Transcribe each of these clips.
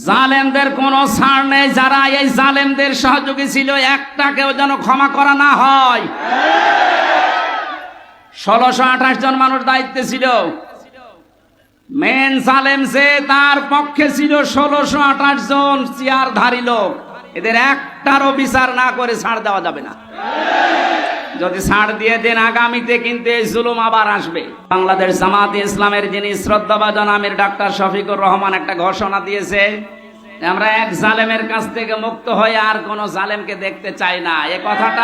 জালেমদের কোনো ছাড় নেই। যারা এই জালেমদের সহযোগী ছিল, একটাকেও যেন ক্ষমা করা না হয়। 1628 জন মানুষ দায়িত্বে ছিল। মেন জালেম যে, তার পক্ষে ছিল 1628 জন চেয়ারধারী লোক। এদের একটারও বিচার না করে ছাড় দেওয়া যাবে না। যদি ছাড় দিয়ে দেন, আগামীতে কিন্তু এই জুলুম আবার আসবে। বাংলাদেশ জামাতে ইসলামের যিনি শ্রদ্ধাভাজন আমির ডাক্তার শফিকুর রহমান একটা ঘোষণা দিয়েছে, আমরা এক জালেমের কাছ থেকে মুক্ত হয়ে আর কোন জালেমকে দেখতে চাই না। এ কথাটা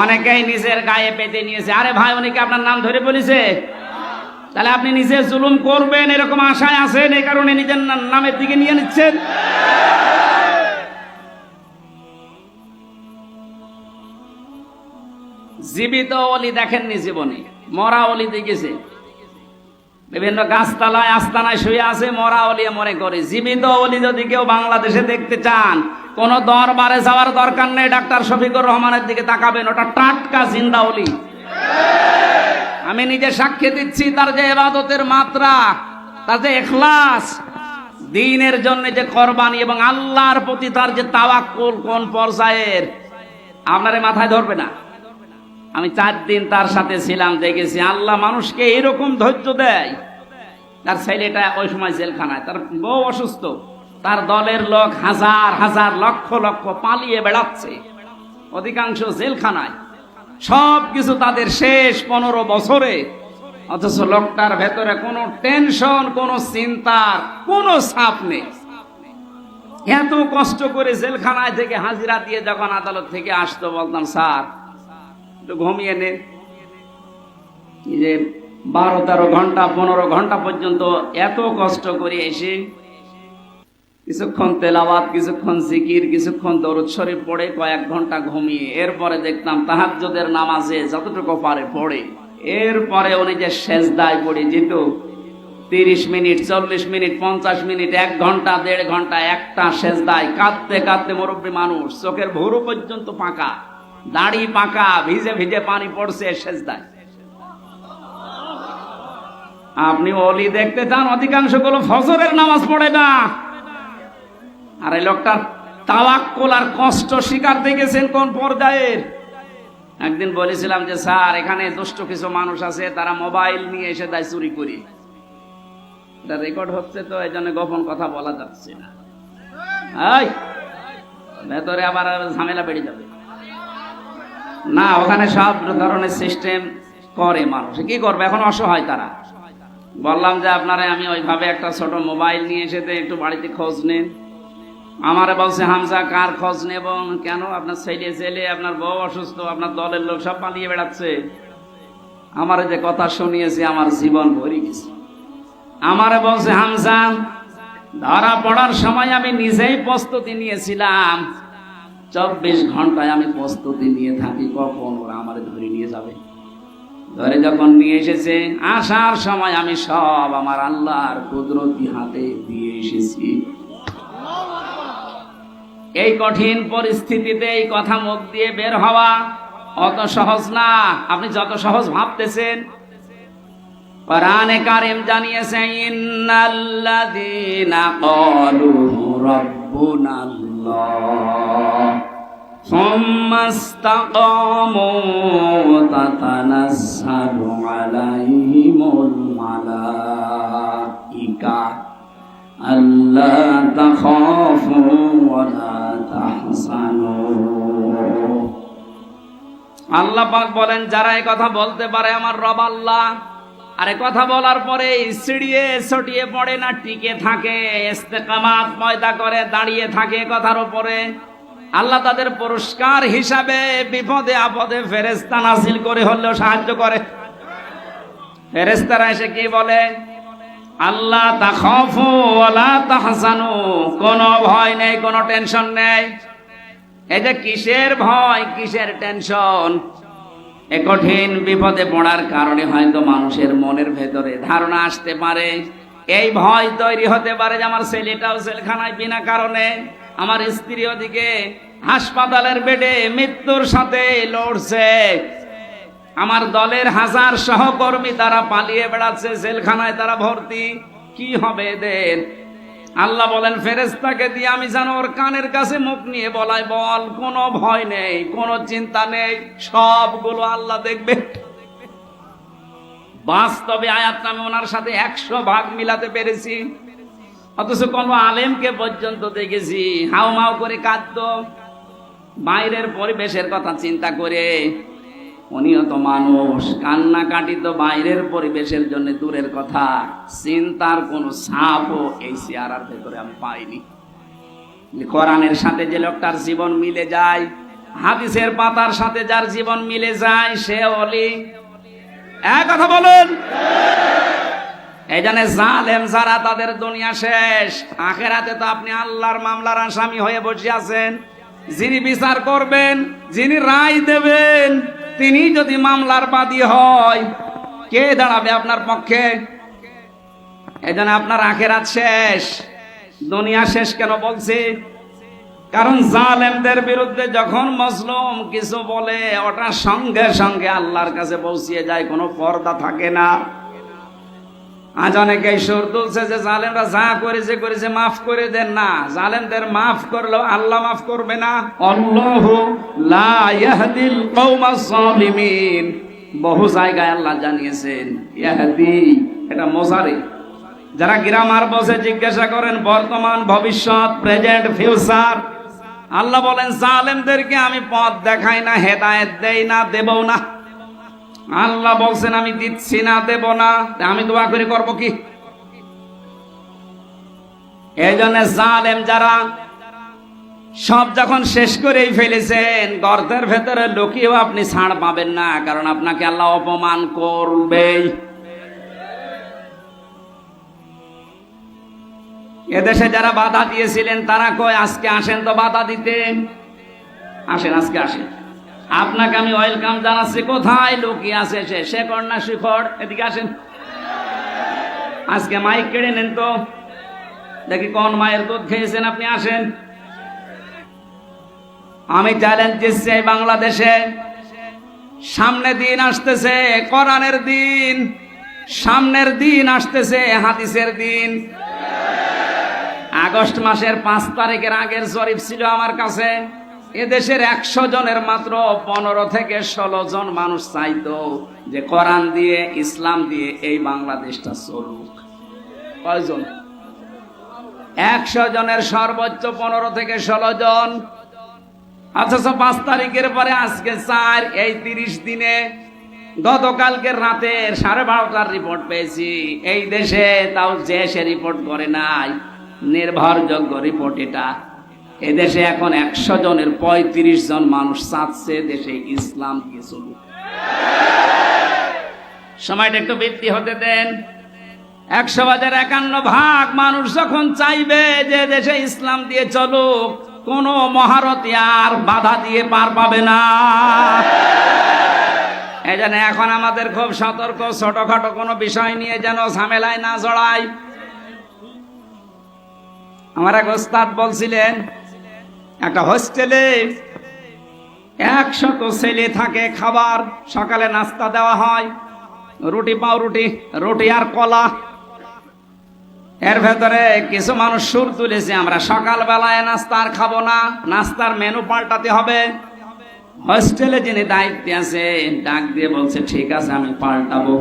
অনেকেই নিজের গায়ে পেতে নিয়েছে। আরে ভাই, উনিকে আপনার নাম ধরে বলেছে, তাহলে আপনি নিজে জুলুম করবেন এরকম আশায় আছেন, এই কারণে নিজের নামের দিকে নিয়ে নিচ্ছেন। জীবিত অলি দেখেননি জীবনে, মরা অলি দেখেছে। বিভিন্ন গাছতলায় আস্তানায় শুয়ে আছে, মরা অলি মনে করে। জীবিত অলি যদি কেউ বাংলাদেশে দেখতে চান, কোন দরবারে যাওয়ার দরকার নেই, ডাক্তার শফিকুর রহমানের দিকে তাকাবেন, ওটা টাটকা জিন্দা অলি। আমি নিজে সাক্ষী দিচ্ছি, তার যে ইবাদতের মাত্রা, তার যে ইখলাস, দ্বীনের জন্য যে কোরবানি এবং আল্লাহর প্রতি তার যে তাওয়াক্কুল কোন পর্যায়ের, আপনারে মাথায় ধরবে না। আমি 4 দিন তার সাথে ছিলাম, দেখেছি আল্লাহ মানুষকে এরকম ধৈর্য দেয়। তার ছেলেটা ওই সময় জেলখানায়, তার বউ অসুস্থ, তার দলের লোক হাজার হাজার লক্ষ লক্ষ পালিয়ে বেড়াচ্ছে, অধিকাংশ জেলখানায়। সবকিছু তাদের শেষ 15 বছরে, অথচ লোকটার ভেতরে কোনো টেনশন, কোনো চিন্তার কোনো ছাপ নেই। এত কষ্ট করে জেলখানায় থেকে হাজিরা দিয়ে যখন আদালত থেকে আসতো, বলতাম স্যার একটু ঘুমিয়ে নেন। এই যে 12-13 ঘন্টা 15 ঘন্টা পর্যন্ত এত কষ্ট করে এসে কিছুক্ষণ তেলাওয়াত, কিছুক্ষণ জিকির, কিছুক্ষণ দরুদ শরীফ পড়ে, কয়েক ঘন্টা ঘুমিয়ে, এরপরে দেখতাম তাহাজ্জুদের নামাজে যতটুকু পারে পড়ে, এরপরে উনি যে সেজদায় পড়ে যেত 30 মিনিট, 40 মিনিট, 50 মিনিট, 1 ঘন্টা, 1.5 ঘন্টা একটা সেজদায় কাঁদতে কাঁদতে, মুরব্বী মানুষ, চোখের ভুরু পর্যন্ত পাকা, দাড়ি পাকা, ভিজে ভিজে পানি পড়ছে সেজদায়। আপনি ওলি দেখতে চান, অধিকাংশ গুলো ফজরের নামাজ পড়ে না। আর এই লোকটার তাওয়াক্কুল আর কষ্ট শিকার দেখেছেন কোন পর্যায়ের। একদিন বলেছিলাম যে স্যার, এখানে দুষ্ট কিছু মানুষ আছে, তারা মোবাইল নিয়ে এসে দেয় চুরি করি। এটা রেকর্ড হচ্ছে তো, এই জন্য গোপন কথা বলা যাচ্ছে না। ভেতরে আবার ঝামেলা বেড়ে যাবে না। ওখানে সব ধরনের সিস্টেম করে, মানুষ কি করবে এখন, অসহায় তারা। বললাম যে আপনারা আমি ওইভাবে একটা ছোট মোবাইল নিয়ে এসে একটু বাড়িতে খোঁজ নেন। আমারে বলছে, হামজা কার খোঁজ নেব? কেন? আপনার ছেলে, আপনার বউ অসুস্থ, আপনার দলের লোক সব পালিয়ে বেড়াচ্ছে। আমারে যে কথা শুনিয়েছে, আমার জীবন ভরে গেছে। আমারে বলছে, হামজা ধরা পড়ার সময় আমি নিজেই প্রস্তুতি নিয়েছিলাম, 24 ঘন্টায় আমি প্রস্তুতি নিয়ে থাকি কখন ওরা আমারে ধরে নিয়ে যাবে। ধরে যখন নিয়ে এসেছে, আসার সময় আমি সব আমার আল্লাহর কুদরতি হাতে দিয়ে এসেছি। এই কঠিন পরিস্থিতিতে এই কথা মুখ দিয়ে বের হওয়া অত সহজ না, আপনি যত সহজ ভাবতেছেন। কোরআনে কারীম জানিয়েছে, ইন্নাল্লাযীনা ক্বালু রাব্বুনাল্লাহ সুম্মা ইসতাকামু তাতানাজ্জালু আলাইহিমুল মালাইকা আল্লা তাখাফু ওয়া লা তাহজানু। আল্লাহ পাক বলেন, যারা এই কথা বলতে পারে আমার রব আল্লাহ, আর এই কথা বলার পরে সিঁড়িয়ে ছটিয়ে পড়ে না, টিকে থাকে, ইস্তেকামাত পয়দা করে দাঁড়িয়ে থাকে কথার উপরে, আল্লাহ তাদের পুরস্কার হিসাবে বিপদে আপদে ফেরেশতা নাযিল করে হলেও সাহায্য করে। ফেরেশতারা এসে কি বলে? আল্লাহ তাখাফু ওয়া লা তাহজানু, কোনো ভয় নেই, কোনো টেনশন নেই। এই যে কিসের ভয়, কিসের টেনশন? এ কঠিন বিপদে পড়ার কারণে হয়তো মানুষের মনের ভেতরে ধারণা আসতে পারে, এই ভয় তৈরি হতে পারে যে আমার ছেলেটাও জেলখানায় বিনা কারণে, আমার স্ত্রী ওদিকে হাসপাতালের বেডে মৃত্যুর সাথে লড়ছে, আমার দলের হাজার সহকর্মী তারা পালিয়ে বেড়াচ্ছে, জেলখানায় তারা ভর্তি, কি হবে এদের? আল্লাহ বলেন ফেরেশতাকে দিয়ে আমি যেন ওর কানের কাছে মুখ নিয়ে বলাই, বল কোনো ভয় নেই, কোনো চিন্তা নেই, সবগুলো আল্লাহ দেখবে। বাস্তবে আয়াতটা আমি ওনার সাথে 100 ভাগ মিলাতে পেরেছি, অথচ কোন আলেমকে পর্যন্ত দেখেছি হাউমাউ করে কাঁদতো বাইরের পরিবেশের কথা চিন্তা করে। উনিও তো মানুষ, কান্নাকাটি তো বাইরের পরিবেশের জন্য দূরের কথা, চিন্তার কোন ছাপও এই চেহারার ভেতরে আমি পাইনি। কোরআনের সাথে যে লোকটার জীবন মিলে যায়, হাদিসের পাতার সাথে যার জীবন মিলে যায়, সে ওলি। এক কথা বলুন। এই জন্য জালেম যারা, তাদের দুনিয়া শেষ। আখেরাতে তো আপনি আল্লাহর মামলার আসামি হয়ে বসে আছেন। যিনি বিচার করবেন, যিনি রায় দেবেন, তিনি যদি মামলার বাদী হয়, কে দাঁড়াবে আপনার পক্ষে? এই জন্য আপনার আখেরাত শেষ। দুনিয়া শেষ কেন বলছি? কারণ জালেমদের বিরুদ্ধে যখন মজলুম কিছু বলে, ওটা সঙ্গে সঙ্গে আল্লাহর কাছে পৌঁছিয়ে যায়, কোনো পর্দা থাকে না। আজ অনেকেই সুর তুলছে যে জালেমরা যা করেছে করেছে, মাফ করে দেন না। জালেমদের মাফ করলেও আল্লাহ মাফ করবে না। আল্লাহু লা ইয়াহদিল কওমাস যালিমিন, বহু জায়গায় আল্লাহ জানিয়েছেন ইয়াহদি, এটা মোজারে। যারা গ্রামার বসে জিজ্ঞাসা করেন বর্তমান, ভবিষ্যৎ, প্রেজেন্ট, ফিউচার, আল্লাহ বলেন জালেমদেরকে আমি পথ দেখাই না, হেদায়েত দেই না, দেবও না। আল্লাহ বলছেন আমি দিচ্ছি না, দেব না, আমি দোয়া করে করব কি? এই জন্য জালেম যারা, সব যখন শেষ করেই ফেলেছেন, গর্তের ভেতরে লুকিয়েও আপনি ছাড় পাবেন না, কারণ আপনাকে আল্লাহ অপমান করবেই। এদেশে যারা বাধা দিয়েছিলেন তারা কয় আজকে আসেন তো বাধা দিতেন, আসেন আজকে আসেন, আপনাকে আমি ওয়েলকাম জানাচ্ছি। কোথায় লুকিয়ে আছে সে? শেখর না শিখর? এদিকে আসেন, আজকে মাইক কেড়ে নেন তো দেখি কোন মায়ের দুধ খেয়েছেন আপনি, আসেন। আমি চ্যালেঞ্জ দিচ্ছি এই বাংলাদেশে সামনে দিন আসতেছে, কোরআনের দিন, সামনের দিন আসতেছে, হাদিসের দিন। আগস্ট মাসের 5 তারিখের আগের জরিপ ছিল আমার কাছে, এদেশের 100 জনের মাত্র 15 থেকে 16 জন মানুষ চাইতো যে কোরআন দিয়ে, ইসলাম দিয়ে এই বাংলাদেশটা চলুক। কয়জন? 100 জনের সর্বোচ্চ 15 থেকে 16 জন। অথচ 5 তারিখের পরে আজকে 4, এই 30 দিনে, গতকালকের রাতে 12:30টার রিপোর্ট পেয়েছি এই দেশে, তাও যে সে রিপোর্ট করে নাই, নির্ভরযোগ্য রিপোর্ট এটা, এদেশে এখন 100 জনের 35 জন মানুষ চাচ্ছে দেশে ইসলাম দিয়ে চলুক। সময়টা একটু বৃদ্ধি হতে দেন। 100/51 মানুষ যখন চাইবে যে দেশে ইসলাম দিয়ে চলুক, কোন মহারথী আর বাধা দিয়ে পার পাবে না। এই জন্য এখন আমাদের খুব সতর্ক, ছোটখাটো কোনো বিষয় নিয়ে যেন ঝামেলায় না জড়াই। আমার এক ওস্তাদ বলছিলেন, একটা হোস্টেলে 100 ছেলে থাকে, খাবার সকালে নাস্তা দেওয়া হয়, রুটি পাউরুটি, রুটি আর কলা। এর ভেতরে কিছু মানুষ সুর তুলেছে, আমরা সকালবেলায় নাস্তা আর খাবো না, নাস্তার মেনু পাল্টাতে হবে। হোস্টেলে যিনি দায়িত্বে আছে ডাক দিয়ে বলছে ঠিক আছে আমি পাল্টাবো,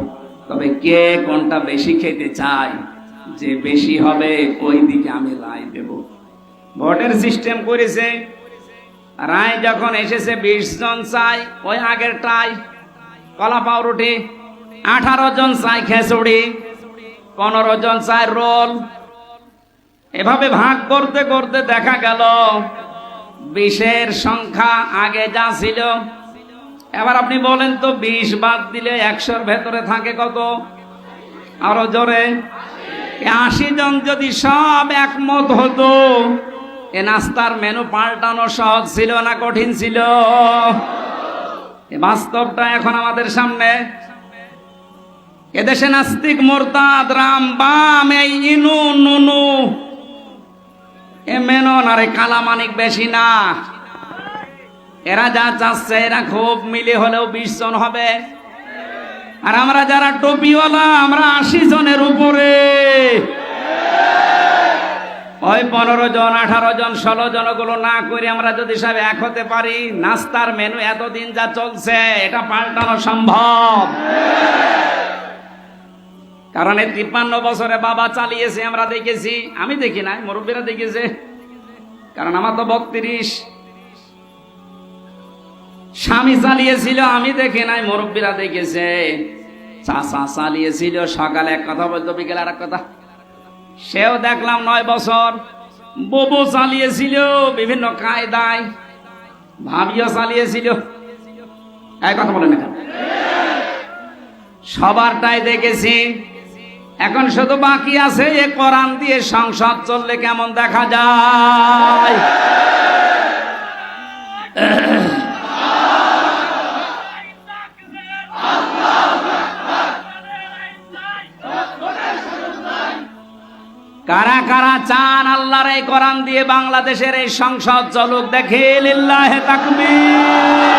তবে কে কোনটা বেশি খেতে চায়, যে বেশি হবে ওই দিকে আমি রায় দেব। ভোটের সিস্টেম করেছে, রায় যখন এসেছে 20 জন চাই ওই আগেরটাই কলা পাউরুটি, 18 জন চাই খেচুড়ি, 15 জন চাই রোল। এভাবে ভাগ করতে করতে দেখা গেল 20-এর সংখ্যা আগে যা ছিল। এবার আপনি বলেন তো 20 বাদ দিলে 100-র ভেতরে থাকে কত? আরো জোরে, 80 জন যদি সব একমত হতো, এ নাস্তার মেনু পাল্টানো সহজ ছিল না কঠিন ছিল? বাস্তবটা এখন আমাদের সামনে। এদেশে নাস্তিক, মোরতাদ, রাম, বাম, এই ইনু নুনু, এ মেনন আর কালামানিক বেশি না। এরা যা চাচ্ছে, এরা খুব মিলে হলেও 20 জন হবে। আর আমরা যারা টুপিওয়ালা, আমরা 80 জনের উপরে। ওই 15 জন 18 জন 16 জন গুলো না করে আমরা যদি সব এক হতে পারি, নাস্তার মেনু এতদিন যা চলছে এটা পাল্টানো সম্ভব। কারণ এই 53 বছরে বাবা চালিয়েছে, আমরা দেখেছি। আমি দেখি নাই, মুরব্বীরা দেখেছে, কারণ আমার তো 32। স্বামী চালিয়েছিল, আমি দেখি নাই, মুরব্বীরা দেখেছে। চাচা চালিয়েছিল, সকালে এক কথা বলতো, বিকেলে আর এক কথা। সেও দেখলাম 9 বছর। ববু চালিয়েছিল বিভিন্ন কায়দায়, ভাবিও চালিয়েছিল। এই কথা বলেন না, সবারটাই দেখেছি। এখন শুধু বাকি আছে এ কোরআন দিয়ে সংসদ চললে কেমন দেখা যায়। কারা কারা চান আল্লাহর এই কোরআন দিয়ে বাংলাদেশের এই সংসদ চলুক? দেখে লিল্লাহে তাকবীর।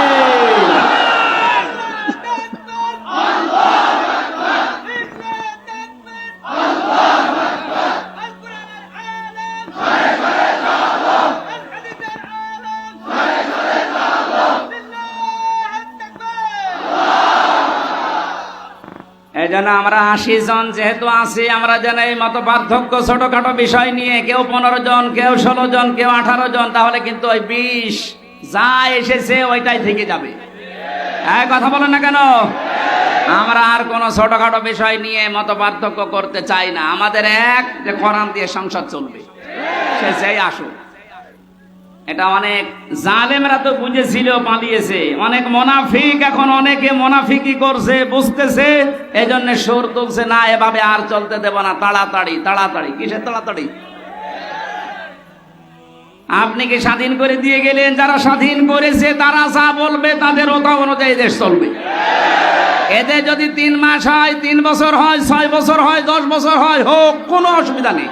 এই জন্য আমরা 80 জন যেহেতু আছি, আমরা যেন এই মত পার্থক্য ছোটখাটো বিষয় নিয়ে, কেউ 15 জন, কেউ 16 জন, কেউ 18 জন, তাহলে কিন্তু ওই 20 যা এসেছে ওইটাই থেকে যাবে। এই কথা বলেন না কেন? আমরা আর কোনো ছোটখাটো বিষয় নিয়ে মত পার্থক্য করতে চাই না। আমাদের এক যে কোরআন দিয়ে সংসদ চলবে, সে চাই আসুক। এটা অনেক জালেমরা তো বুঝেছিল, পালিয়েছে। অনেক মুনাফিক এখন অনেকে মুনাফিকি করছে, বুঝতেছে, এই জন্য সুর তুলছে, না এভাবে আর চলতে দেব না, তাড়াতাড়ি তাড়াতাড়ি। কিসের তাড়াতাড়ি? আপনি কি স্বাধীন করে দিয়ে গেলেন? যারা স্বাধীন করেছে তারা যা বলবে তাদের ওটা অনুযায়ী দেশ চলবে। এতে যদি 3 মাস হয়, 3 বছর হয়, 6 বছর হয়, 10 বছর হয়, হোক, কোনো অসুবিধা নেই।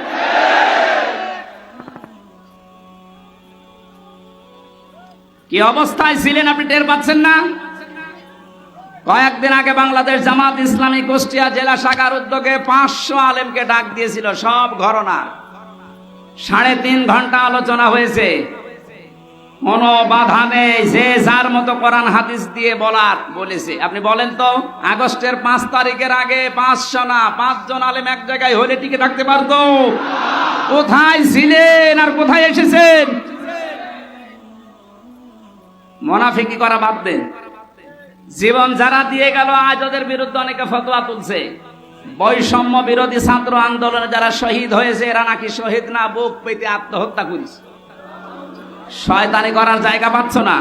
কি অবস্থায় ছিলেন আপনি টের পাচ্ছেন না? কয়েকদিন আগে বাংলাদেশ জামাত ইসলামী কুষ্টিয়া জেলা শাখার উদ্যোগে 500 আলেমকে ডাক দিয়েছিল, সব ঘরনা। 3.5 ঘন্টা আলোচনা হয়েছে, কোনো বাধা নেই, যে যার মতো কোরআন হাদিস দিয়ে বলার বলেছে। আপনি বলেন তো, আগস্টের 5 তারিখের আগে 500 না 5 জন আলেম এক জায়গায় হলে টিকে থাকতে পারতো? কোথায় ছিলেন আর কোথায় এসেছেন? মুনাফিকি করা বাদ দেন। জীবন যারা দিয়ে গেল, আজ ওদের বিরুদ্ধে অনেকে ফতোয়া তুলছে। বৈষম্য বিরোধী ছাত্র আন্দোলনে যারা শহীদ হয়েছে, এরা নাকি শহীদ না, বুক পেতে আত্মহত্যা করেছে। শয়তানি করার জায়গা পাচ্ছ না।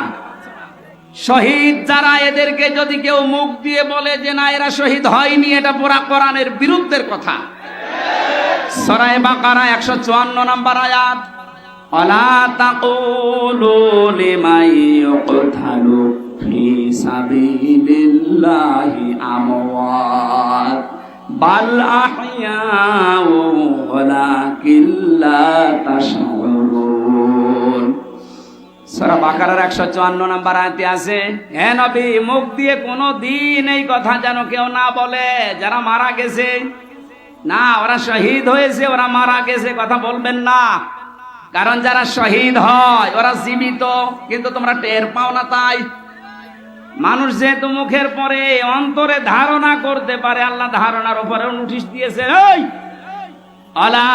শহীদ যারা, এদেরকে যদি কেউ মুখ দিয়ে বলে যে না এরা শহীদ হয়নি, এটা পুরা কোরআনের বিরুদ্ধের কথা। সূরা বাকারা 154 নম্বর আয়াত, ওয়ালা তাকুলু লিমান ইউকতালু ফি সাবিলিল্লাহি আমওয়াত বাল আহইয়াউ ওয়ালাকিন লা তাশউরুন। সূরা বাকারার 154 নম্বর আয়াতে আছে, হে নবী, মুখ দিয়ে কোনো দিন এই কথা যেন কেউ না বলে যারা মারা গেছে, না ওরা শহীদ হয়েছে, ওরা মারা গেছে, কথা বলবেন না। কারণ যারা শহীদ হয় ওরা জীবিত, কিন্তু তোমরা টের পাও না। তাই মানুষ যেহেতু মুখের পরে অন্তরে ধারণা করতে পারে, আল্লাহ ধারণার উপরে নোটিশ দিয়েছে, এই আলা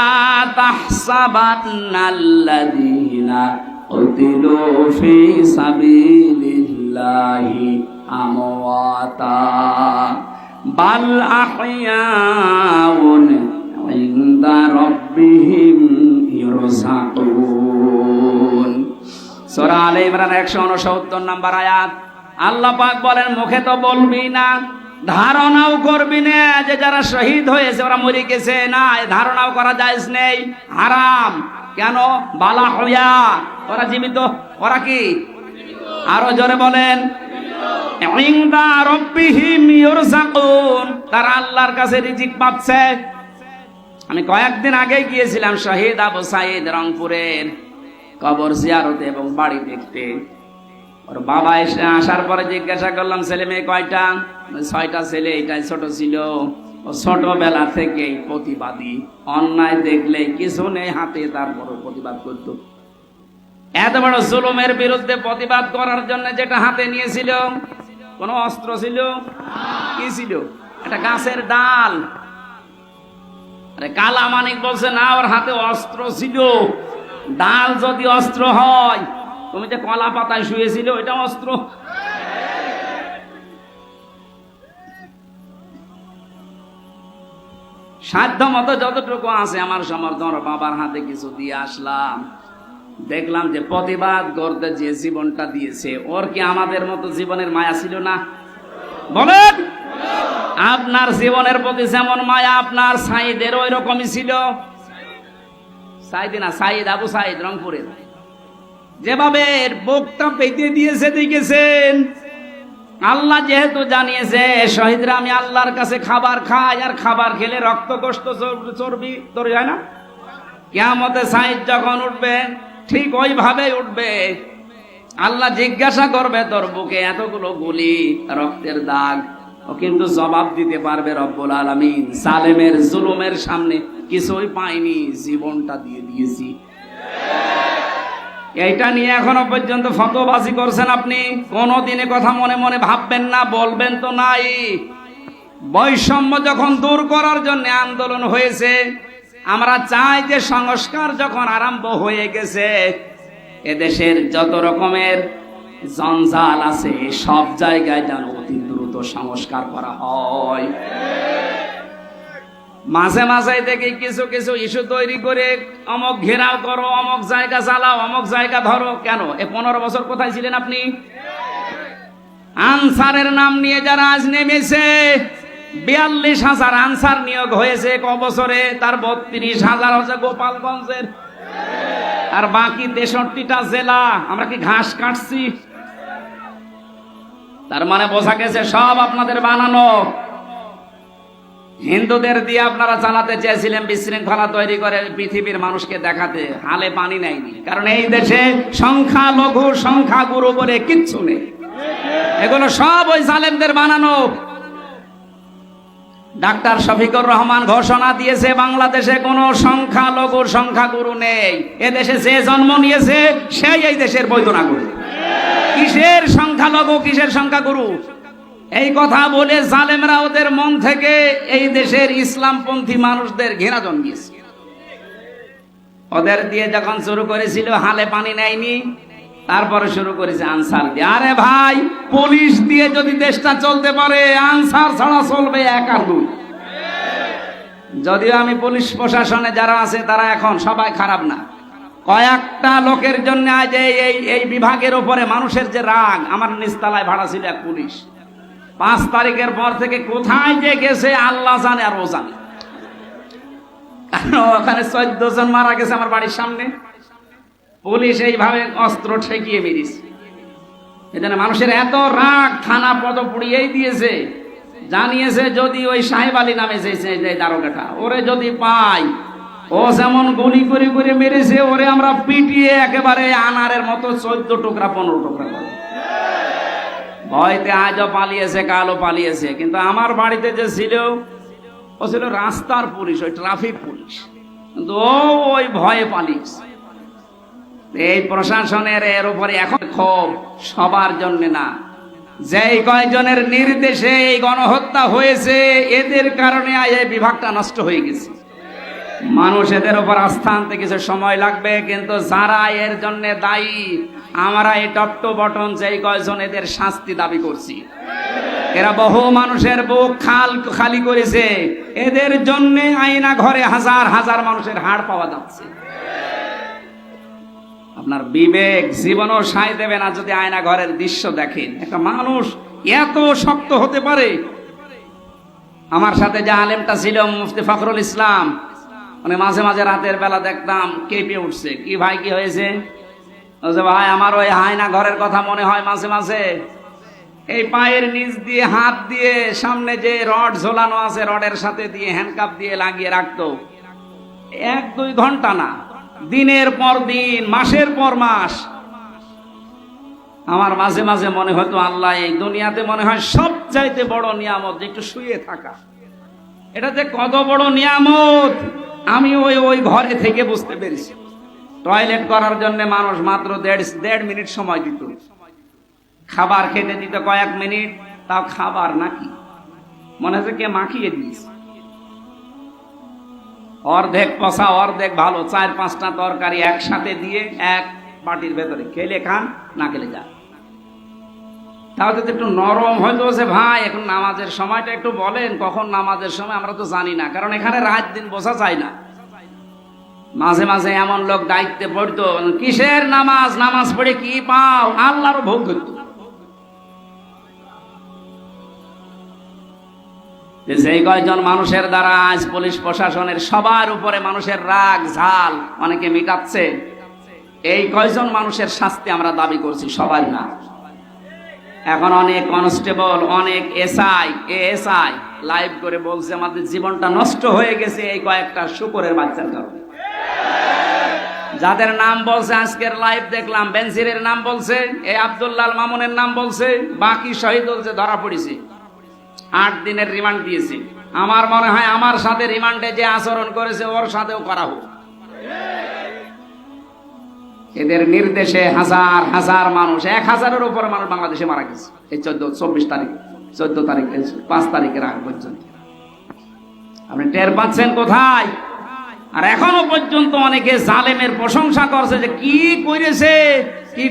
তাহসাবান্নাল্লাযীনা কুতিলু ফি সাবিলিল্লাহি আমওয়াতা বাল আহইয়াউন ইনদা রাব্বিহিম ইরযাকুন। সূরা আলে ইমরান 169 নম্বর আয়াত। আল্লাহ পাক বলেন, মুখে তো বলবি না, ধারণাও করবি না যে যারা শহীদ হয়েছে ওরা মরে গেছে, না এই ধারণাও করা জায়েজ নেই, হারাম। কেন? বালা হইয়া, ওরা জীবিত। ওরা কি? আরো জোরে বলেন, ইনদা রাব্বিহিম ইরযাকুন, তারা আল্লাহর কাছে রিজিক পাচ্ছে। আমি কয়েকদিন আগে গিয়েছিলাম শহীদ আবু সাইদ রংপুরের কবর জিয়ারতে এবং বাড়ি দেখতে। ওর বাবা এসে আসার পরে জিজ্ঞাসা করলাম, ছেলে মেয়ে কয়টা? 6টা ছেলে, এটাই ছোট ছিল। ও ছোটবেলা থেকেই প্রতিবাদী, অন্যায় দেখলে কিছু নেই হাতে তারপরও প্রতিবাদ করত। এত বড় জুলুমের বিরুদ্ধে প্রতিবাদ করার জন্য যেটা হাতে নিয়েছিল, কোন অস্ত্র ছিল? কি ছিল? একটা গাছের ডাল। আরে কালা মানিক বলছে না, ওর হাতে অস্ত্র ছিল। ডাল যদি অস্ত্র হয়, তুমি যে কলা পাতায় শুয়েছিল এটা অস্ত্র? সাধ্য মতো যতটুকু আছে আমার সমর্থন, বাবার হাতে কিছু দিয়ে আসলাম। দেখলাম যে প্রতিবাদ করতে যে জীবনটা দিয়েছে, ওর কি আমাদের মতো জীবনের মায়া ছিল না? বলেন, আপনার জীবনের প্রতি যেমন মায়া আপনার সাইদের ওই রকমই ছিল। সাইদি না, সাইদ, আবু সাইদ রংপুরে যেভাবে বুকটা পেতে দিয়েছে দেখেছেন। আল্লাহ যেহেতু জানিয়েছে শহীদরা আমি আল্লাহর কাছে খাবার খাই, আর খাবার খেলে রক্ত কষ্ট চর্বি তৈরি হয় না। কিয়ামতে সাইদ যখন উঠবে ঠিক ওইভাবে উঠবে। আল্লাহ জিজ্ঞাসা করবে তোর বুকে এতগুলো গুলি, রক্তের দাগ, ও কিন্তু জবাব দিতে পারবে রব্বুল আলামিন জালেমের জুলুমের সামনে কিছুই পাইনি, জীবনটা দিয়ে দিয়েছি। এইটা নিয়ে এখনো পর্যন্ত ফতোয়াবাজি করছেন আপনি। কোনদিনে কথা মনে মনে ভাববেন না, বলবেন তো নাই। বৈষম্য যখন দূর করার জন্য আন্দোলন হয়েছে, আমরা চাই যে সংস্কার যখন আরম্ভ হয়ে গেছে, এদেশের যত রকমের জঞ্জাল আছে সব জায়গায় যেন অতি দ্রুত সংস্কার করা হয়। মাঝে মাঝে দেখি কিছু কিছু ইস্যু তৈরি করে অমক ঘেরাও করো, অমক জায়গা চালাও, অমক জায়গা ধরো। কেন? 15 বছর কোথায় ছিলেন আপনি? আনসারের নাম নিয়ে যারা আজ নেমেছে, 42,000 আনসার নিয়োগ হয়েছে ক বছরে, তার 32,000 হচ্ছে গোপালগঞ্জের, আর বাকি 63টা জেলা। আমরা কি ঘাস কাটছি? তার মানে বোঝা গেছে সব আপনাদের বানানো। হিন্দুদের দিয়ে আপনারা চালাতে চেয়েছিলেন বিশৃঙ্খলা তৈরি করে পৃথিবীর মানুষকে দেখাতে, হালে পানি নেয়নি। কারণ এই দেশে সংখ্যালঘু সংখ্যাগুরু বলে কিচ্ছু নেই, এগুলো সব ওই জালেমদের বানানো। ডাক্তার শফিকুর রহমান ঘোষণা দিয়েছে বাংলাদেশে কোনো সংখ্যালঘু সংখ্যাগুরু নেই। এদেশে যে জন্ম নিয়েছে সেই এই দেশের বৈধ নাগরিক। কিসের সংখ্যালঘু, কিসের সংখ্যাগুরু? এই কথা বলে জালেমরা ওদের মন থেকে এই দেশের ইসলামপন্থী মানুষদের ঘৃণা জন্মিয়েছে। ওদের দিয়ে যখন শুরু করেছিল হালে পানি নেয়নি, তারপরে শুরু করেছে আনসার দিয়ে। আরে ভাই, পুলিশ দিয়ে যদি দেশটা চলতে পারে, আনসার ছাড়া চলবে এক আর দুই। যদিও আমি পুলিশ প্রশাসনে যারা আছে তারা এখন সবাই খারাপ না, কয়েকটা লোকের জন্য আজ এই বিভাগের উপরে মানুষের যে রাগ। আমার নিচতলায় ভাড়া ছিল এক পুলিশ, 5 তারিখের পর থেকে কোথায় যে গেছে আল্লাহ জানে আর ও জানে। কারণ ওখানে 14 জন মারা গেছে আমার বাড়ির সামনে। পুলিশ এইভাবে অস্ত্র ঠেকিয়ে মেরেছে। এজন্য মানুষের এত রাগ, থানা পদ পুড়িয়েই দিয়েছে। জানিয়েছে যদি ওই সাহেব আলী নামে যে দারোগাটা, ওরে যদি পাই, ও যেমন গুলি করে করে মেরেছে, ওরে আমরা পিটিয়ে একেবারে আনারের মতো 14 টুকরা 15 টুকরা করে। ভয়তে আজও পালিয়েছে, কালও পালিয়েছে। কিন্তু আমার বাড়িতে যে ছিল, ও ছিল রাস্তার পুলিশ, ওই ট্রাফিক পুলিশ, কিন্তু ও ওই ভয়ে পালিয়েছে। এই প্রশাসনের এর উপরে এখন ক্ষোভ সবার জন্য না, যেই কয়েকজনের নির্দেশে এই গণহত্যা হয়েছে, এদের কারণে এই বিভাগটা নষ্ট হয়ে গেছে। মানুষ এদের উপর আস্থা আনতে কিছু সময় লাগবে, কিন্তু যারা এর জন্য দায়ী, আমরা এই টপ টু বটন যেই কয়েকজন এদের শাস্তি দাবি করছি। এরা বহু মানুষের বুক খালি করেছে। এদের জন্য আয়না ঘরে হাজার হাজার মানুষের হাড় পাওয়া যাচ্ছে। আপনার বিবেক জীবনও সায় দেবে না যদি আয়না ঘরের দৃশ্য দেখেন। একটা মানুষ এত শক্ত হতে পারে? আমার সাথে যে আলেমটা ছিল মুফতি ফখরুল ইসলাম, মানে মাঝে মাঝে রাতের বেলা দেখতাম কেঁপে উঠছে। কি ভাই, কি হয়েছে? ভাই আমার ওই আয়না ঘরের কথা মনে হয় মাঝে মাঝে। এই পায়ের নিচ দিয়ে হাত দিয়ে সামনে যে রড ঝোলানো আছে, রডের সাথে দিয়ে হ্যান্ডকাপ দিয়ে লাগিয়ে রাখতো। 1-2 ঘন্টা না, দিনের পর দিন, মাসের পর মাস। আমার মাঝে মাঝে মনে হতো আল্লাহ এই দুনিয়াতে মনে হয় সবচাইতে বড় নিয়ামত যে একটু শুয়ে থাকা। এটা যে কত বড় নিয়ামত আমি ওই ঘরে থেকে বুঝতে পেরেছি। টয়লেট করার জন্য মানুষ মাত্র দেড় মিনিট সময় দিত, খাবার খেতে দিত কয়েক মিনিট, তাও খাবার নাকি মনে হচ্ছে কে মাখিয়ে দিয়েছে। অর্ধেক পচা অর্ধেক ভালো, 4-5টা তরকারি একসাথে দিয়ে এক বাটির ভেতরে, খেলে খান না খেলে যান। তাও যদি একটু নরম হয়তো সে ভাই এখন নামাজের সময়টা একটু বলেন, কখন নামাজের সময় আমরা তো জানি না, কারণ এখানে রাত দিন বোঝা যায় না। মাঝে মাঝে এমন লোক দায়িত্বে পড়তো, কিসের নামাজ, নামাজ পড়ে কি পাও, আল্লাহরও ভোগ করতো। সেই কয়জন মানুষের দ্বারা আজ পুলিশ প্রশাসনের সবার উপরে মানুষের রাগ ঝাল অনেকে মিটাচ্ছে, এই কয়জন মানুষের শাস্তি আমরা দাবি করছি, সবাই না। এখন অনেক কনস্টেবল, অনেক এএসআই লাইভ করে বলছে আমাদের জীবনটা নষ্ট হয়ে গেছে এই কয়েকটা শুকরের বাচ্চার কারণে। যাদের নাম বলছে আজকের লাইভ দেখলাম, বেনজিরের নাম বলছে, এই আব্দুল্লাহ মামুনের নাম বলছে, বাকি শহীদ বলছে ধরা পড়েছে, 8 দিনের রিমান্ড দিয়েছে। আমার মনে হয় আমার সাথে রিমান্ডে যে আচরণ করেছে ওর সাথেও করা হোক। এদের নির্দেশে হাজার হাজার মানুষ, 1000-এর উপরে মানুষ বাংলাদেশে মারা গেছে এই 14 তারিখ 5 তারিখের আগ পর্যন্ত। আপনি টের পাচ্ছেন কোথায়? আর এখনো পর্যন্ত অনেকে জালেমের প্রশংসা করছে যে কি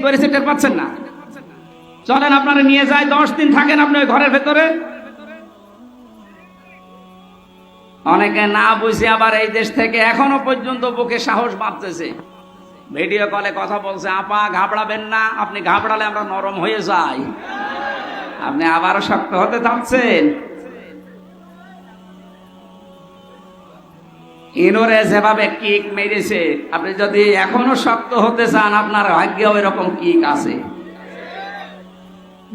করেছে টের পাচ্ছেন না। চলেন আপনারা নিয়ে যায়, 10 দিন থাকেন আপনি ওই ঘরের ভেতরে। অনেকে না বুঝে আবার এই দেশ থেকে এখনো পর্যন্ত বুকে সাহস বাঁধতেছে, ভিডিও কলে কথা বলছে, আপা ঘাবড়াবেন না, আপনি ঘাবড়ালে আমরা নরম হয়ে যাই। আপনি আবারও শক্ত হতে চাচ্ছেন? ইনোরে যেভাবে কিক মেরেছে, আপনি যদি এখনো শক্ত হতে চান আপনার ভাগ্যেও এরকম কিক আছে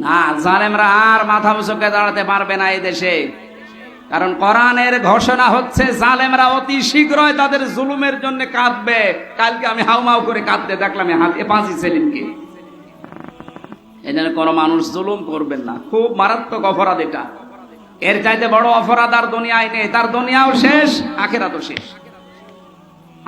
না। জালেমরা আর মাথা উঁচুকে দাঁড়াতে পারবে না এই দেশে, কারণ কোরআনের ঘোষণা হচ্ছে জালেমরা অতি শীঘ্রই তাদের জুলুমের জন্য কাঁদবে। কালকে আমি হাউমাউ করে কাঁদতে দেখলাম পাঁচি সেলিমকে। এই জন্য কোনো মানুষ জুলুম করবেন না, খুব মারাত্মক অপরাধ এটা। এর চাইতে বড় অপরাধ আর দুনিয়ায় নেই, তার দুনিয়াও শেষ, আখিরাতও শেষ।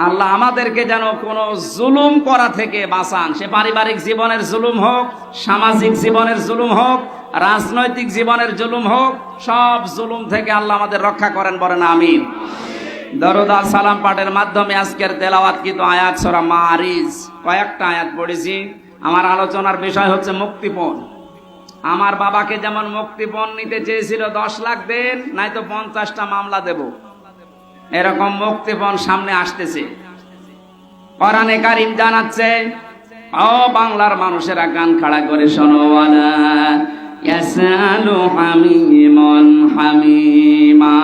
আল্লাহ আমাদেরকে যেন কোনো জুলুম করা থেকে বাঁচান, সে পারিবারিক জীবনের জুলুম হোক, সামাজিক জীবনের জুলুম হোক, রাজনৈতিক জীবনের জুলুম হোক, সব জুলুম থেকে আল্লাহ আমাদের রক্ষা করেন, বলেন আমিন। দরুদ আর সালাম পাঠের মাধ্যমে আজকের তেলাওয়াতকৃত আয়াত সূরা মাআরিজ কয়েকটা আয়াত পড়েছি। আমার আলোচনার বিষয় হচ্ছে মুক্তিপণ। আমার বাবাকে যেমন মুক্তিপণ নিতে চেয়েছিল 10 লাখ দেন, নয়তো 50টা মামলা দেব, এরকম মুক্তিপণ সামনে আসতেছে। কোরআনে কারীম জানাচ্ছে, ও বাংলার মানুষেরা কান খাড়া করে শোনো, ওয়ালা ইয়াসালু হামিমুন হামিমা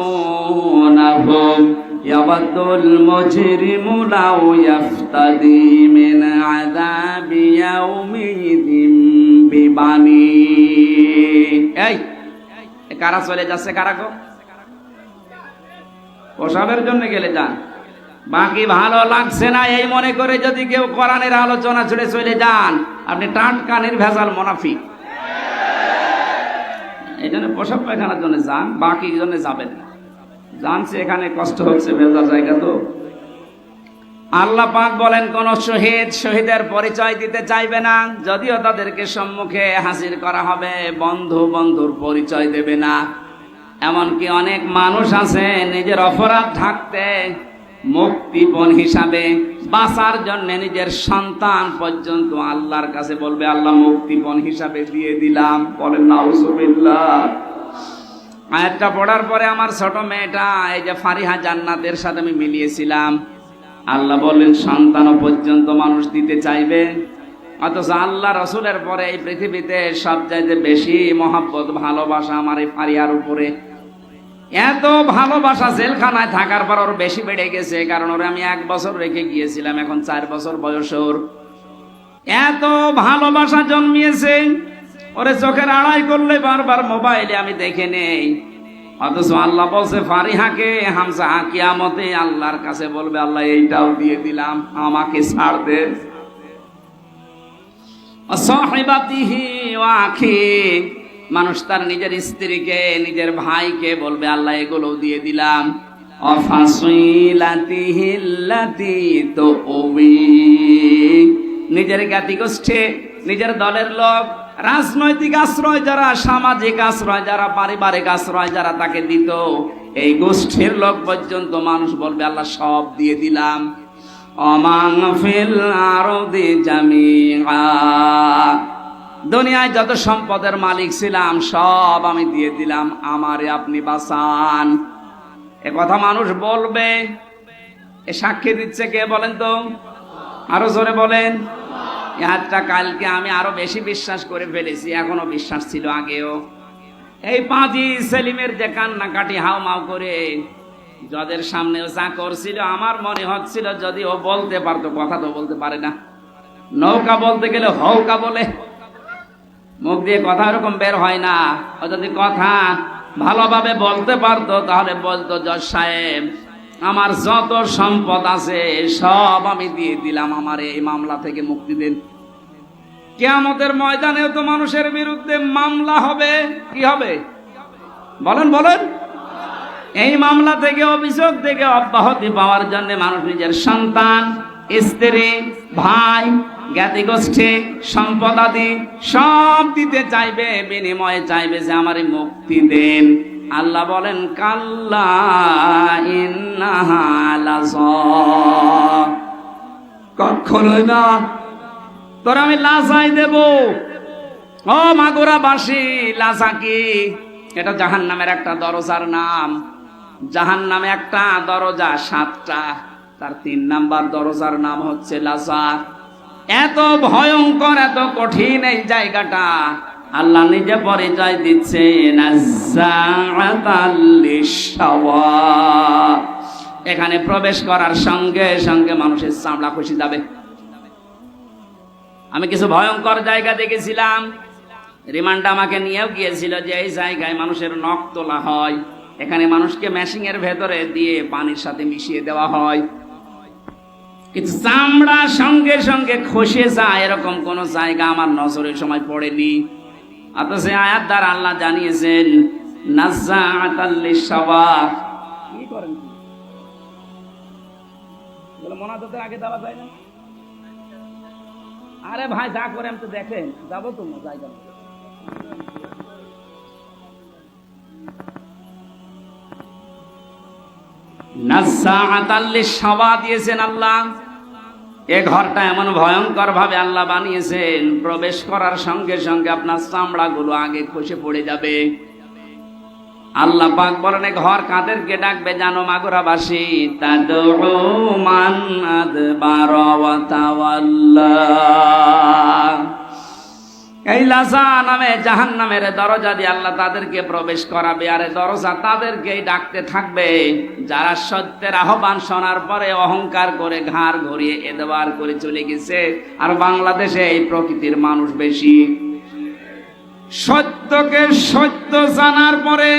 ইউবাসসিরুনাহুম ইয়াবাদুল মুজরিমু লাউ ইয়াফতাদি মিন আযাবি ইয়াউমিদিন বিবানি। এই কারা চলে যাচ্ছে, কারা গো? প্রসাবের জন্য গেলে যান, বাকি ভালো লাগছে না এই মনে করে যদি কেউ কোরআনের আলোচনা ছেড়ে চলে যান, আপনি টাটকা নির্ভেজাল মুনাফিক। এই জন্য প্রসাব পায়খানার জন্য যান, বাকি জন্য যাবেন না। জানছে এখানে কষ্ট হচ্ছে, ভেজা জায়গা তো। আল্লাহ পাক বলেন, কোন শহীদের পরিচয় দিতে চাইবে না, যদিও তাদেরকে সম্মুখে হাজির করা হবে, বন্ধুর পরিচয় দেবে না। এমনকি অনেক মানুষ আছে নিজের অপরাধ ঢাকতে মুক্তিপণ হিসাবে বাঁচার জন্য নিজের সন্তান পর্যন্ত আল্লাহর কাছে বলবে, আল্লাহ মুক্তিপণ হিসাবে দিয়ে দিলাম। বলেন নাউজুবিল্লাহ। আয়াতটা পড়ার পরে আমার ছোট মেয়েটা, এই যে ফারিহা জান্নাতের সাথে আমি মিলিয়েছিলাম, আল্লাহ বললেন সন্তানও পর্যন্ত মানুষ দিতে চাইবে, অথচ আল্লাহ রসুলের পরে এই পৃথিবীতে সবচাইতে বেশি মহব্বত ভালোবাসা আমার এই ফারিহার উপরে। এত ভালোবাসা জেলখানায় থাকার পর ওর বেশি বেড়ে গেছে, কারণ ওরে আমি 1 বছর রেখে গিয়েছিলাম, এখন 4 বছর বয়স ওর। এত ভালোবাসা জন্মিয়েছে, ওরে চোখের আড়াই করলে বারবার মোবাইলে আমি দেখে নেই। অথচ আল্লাহ বলছে ফারিহাকে, হামজা কিয়ামতে আল্লাহর কাছে বলবে, আল্লাহ এইটাও দিয়ে দিলাম, আমাকে ছাড় দে। সাহিবাতিহি ওয়া আখি, মানুষ তার নিজের স্ত্রীকে, নিজের ভাইকে বলবে আল্লাহ এগুলো দিয়ে দিলাম। অফাসিলাতিহিল্লাতি তুবি, নিজের জ্ঞাতি গোষ্ঠী, নিজের দলের লোক, রাজনৈতিক আশ্রয় যারা, সামাজিক আশ্রয় যারা, পারিবারিক আশ্রয় যারা তাকে দিত, এই গোষ্ঠীর লোক পর্যন্ত মানুষ বলবে আল্লাহ সব দিয়ে দিলাম। অমাং ফিল আরদি জামিআ, দুনিয়ায় যত সম্পদের মালিক ছিলাম সব আমি দিয়ে দিলাম, আমারে আপনি বাঁচান। এ কথা মানুষ বলবে। এ সাক্ষী দিচ্ছে কে বলেন তো? আরো জোরে বলেন। একটা কালকে আমি আরো বেশি বিশ্বাস করে ফেলেছি, এখনো বিশ্বাস ছিল আগেও। এই পাজি সেলিমের যে কান্নাকাটি হাউমাউ করে যাদের সামনে যা করছিল, আমার মনে হচ্ছিল যদি ও বলতে পারতো, কথা তো বলতে পারে না, নৌকা বলতে গেলে হৌকা বলে, মুখ দিয়ে কথা এরকম বের হয় না। ও যদি কথা ভালোভাবে বলতে পারতো তাহলে বলতো, জজ সাহেব আমার যত সম্পদ আছে সব আমি দিয়ে দিলাম, আমার এই মামলা থেকে মুক্তি দেন। কিয়ামতের ময়দানেও তো মানুষের বিরুদ্ধে মামলা হবে। কি হবে বলেন বলেন? এই মামলা থেকে, অভিযোগ থেকে অব্যাহতি পাওয়ার জন্য মানুষ নিজের সন্তান, স্ত্রী, ভাই, জ্ঞাতি গোষ্ঠী, সম্পদাদি সব দিতে চাইবে, বিনিময়ে চাইবে যে আমারে মুক্তি দেন। আল্লাহ বলেন কাল্লা ইন্নাহা লাযা, কখনোই না, তোর আমি লাজাই দেব। ও মাগুরাবাসী, লাজা কি? এটা জাহান্নামের একটা দরজার নাম। জাহান্নামে একটা দরজা 7টা, তার 3 নাম্বার দরজার নাম হচ্ছে লাজা। এত ভয়ঙ্কর, এত কঠিন এই জায়গাটা, আল্লাহ নিজে পরিচয় দিচ্ছে নাজ্জাআতাল লিশাওয়া। এখানে প্রবেশ করার সঙ্গে সঙ্গে মানুষের চামড়া খসে যাবে। আমি কিছু ভয়ঙ্কর জায়গা দেখেছিলাম, রিমান্ড আমাকে নিয়েও গিয়েছিল যে এই জায়গায় মানুষের নখ তোলা হয়, এখানে মানুষকে মেশিং এর ভেতরে দিয়ে পানির সাথে মিশিয়ে দেওয়া হয়, কিন্তু চামড়া সঙ্গে সঙ্গে খসে যায়, এরকম কোন জায়গা আমার নজরের সময় পড়েনি। অথচ আয়াত দ্বারা আল্লাহ জানিয়েছেন নাজ্জাআতাল লিশাওয়া। কি করেন মোনাজাতের আগে দেওয়া যায় না? আরে ভাই যা করে আমি তো দেখেন, যাবো তো জায়গা নাজ্জাআতাল লিশাওয়া দিয়েছেন আল্লাহ। এ ঘরটা এমন ভয়ঙ্কর ভাবে আল্লাহ বানিয়েছেন, প্রবেশ করার সঙ্গে সঙ্গে আপনার চামড়া গুলো আগে খসে পড়ে যাবে। আল্লাহ পাক বলেন এ ঘর কাদেরকে ডাকবে জানো মাগুরাবাসী? তাদউ মান আদবারা ওয়া তাওয়াল্লা। এই লাজা নামে জাহান্নামের দরজা দিয়ে আল্লাহ তাদেরকে প্রবেশ করাবে, আর দরজা তাদেরকেই ডাকতে থাকবে যারা সত্যের আহ্বান শোনার পরে অহংকার করে ঘাড় ঘুরিয়ে এদবার করে চলে গেছে। আর বাংলাদেশে এই প্রকৃতির মানুষ বেশি। সত্যকে সত্য জানার পরে,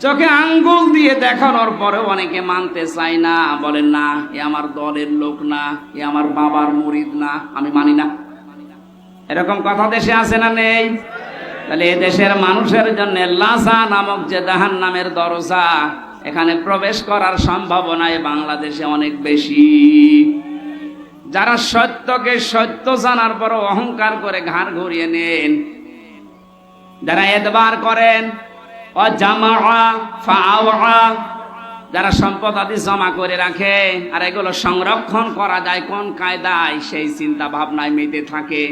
চোখে আঙ্গুল দিয়ে দেখানোর পরে অনেকে মানতে চায় না, বলেন না এ আমার দলের লোক না, এ আমার বাবার মুরিদ না, আমি মানি না। এরকম কথা দেশে আছে না নেই? তাহলে এ দেশের মানুষের জন্য লাজা নামক যে জাহান্নামের দরজা, এখানে প্রবেশ করার সম্ভাবনা বাংলাদেশে অনেক বেশি। যারা সত্যকে সত্য জানার পর অহংকার করে ঘাড় ঘুরিয়ে নেন, যারা এদবার করেন, যারা সম্পদ আদি জমা করে রাখে আর এগুলো সংরক্ষণ করা যায় কোন কায়দায়, সেই চিন্তা ভাবনায় মেতে থাকে।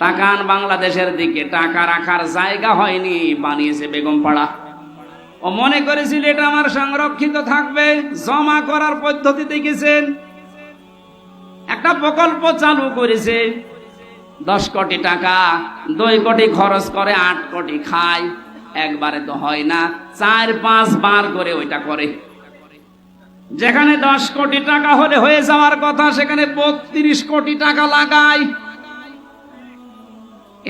টাকান বাংলাদেশের দিকে, টাকা রাখার জায়গা হয়নি, বানিয়েছে বেগমপাড়া। ও মনে করেছিল এটা আমার সংরক্ষিত থাকবে, জমা করার পদ্ধতি দেখেছেন। একটা প্রকল্প চালু করেছে, 10 কোটি টাকা, 2 কোটি খরচ করে 8 কোটি খায়। একবারে তো হয় না, 4-5 বার করে ওইটা করে। যেখানে 10 কোটি টাকা হলে হয়ে যাওয়ার কথা, সেখানে 32 কোটি টাকা লাগায়।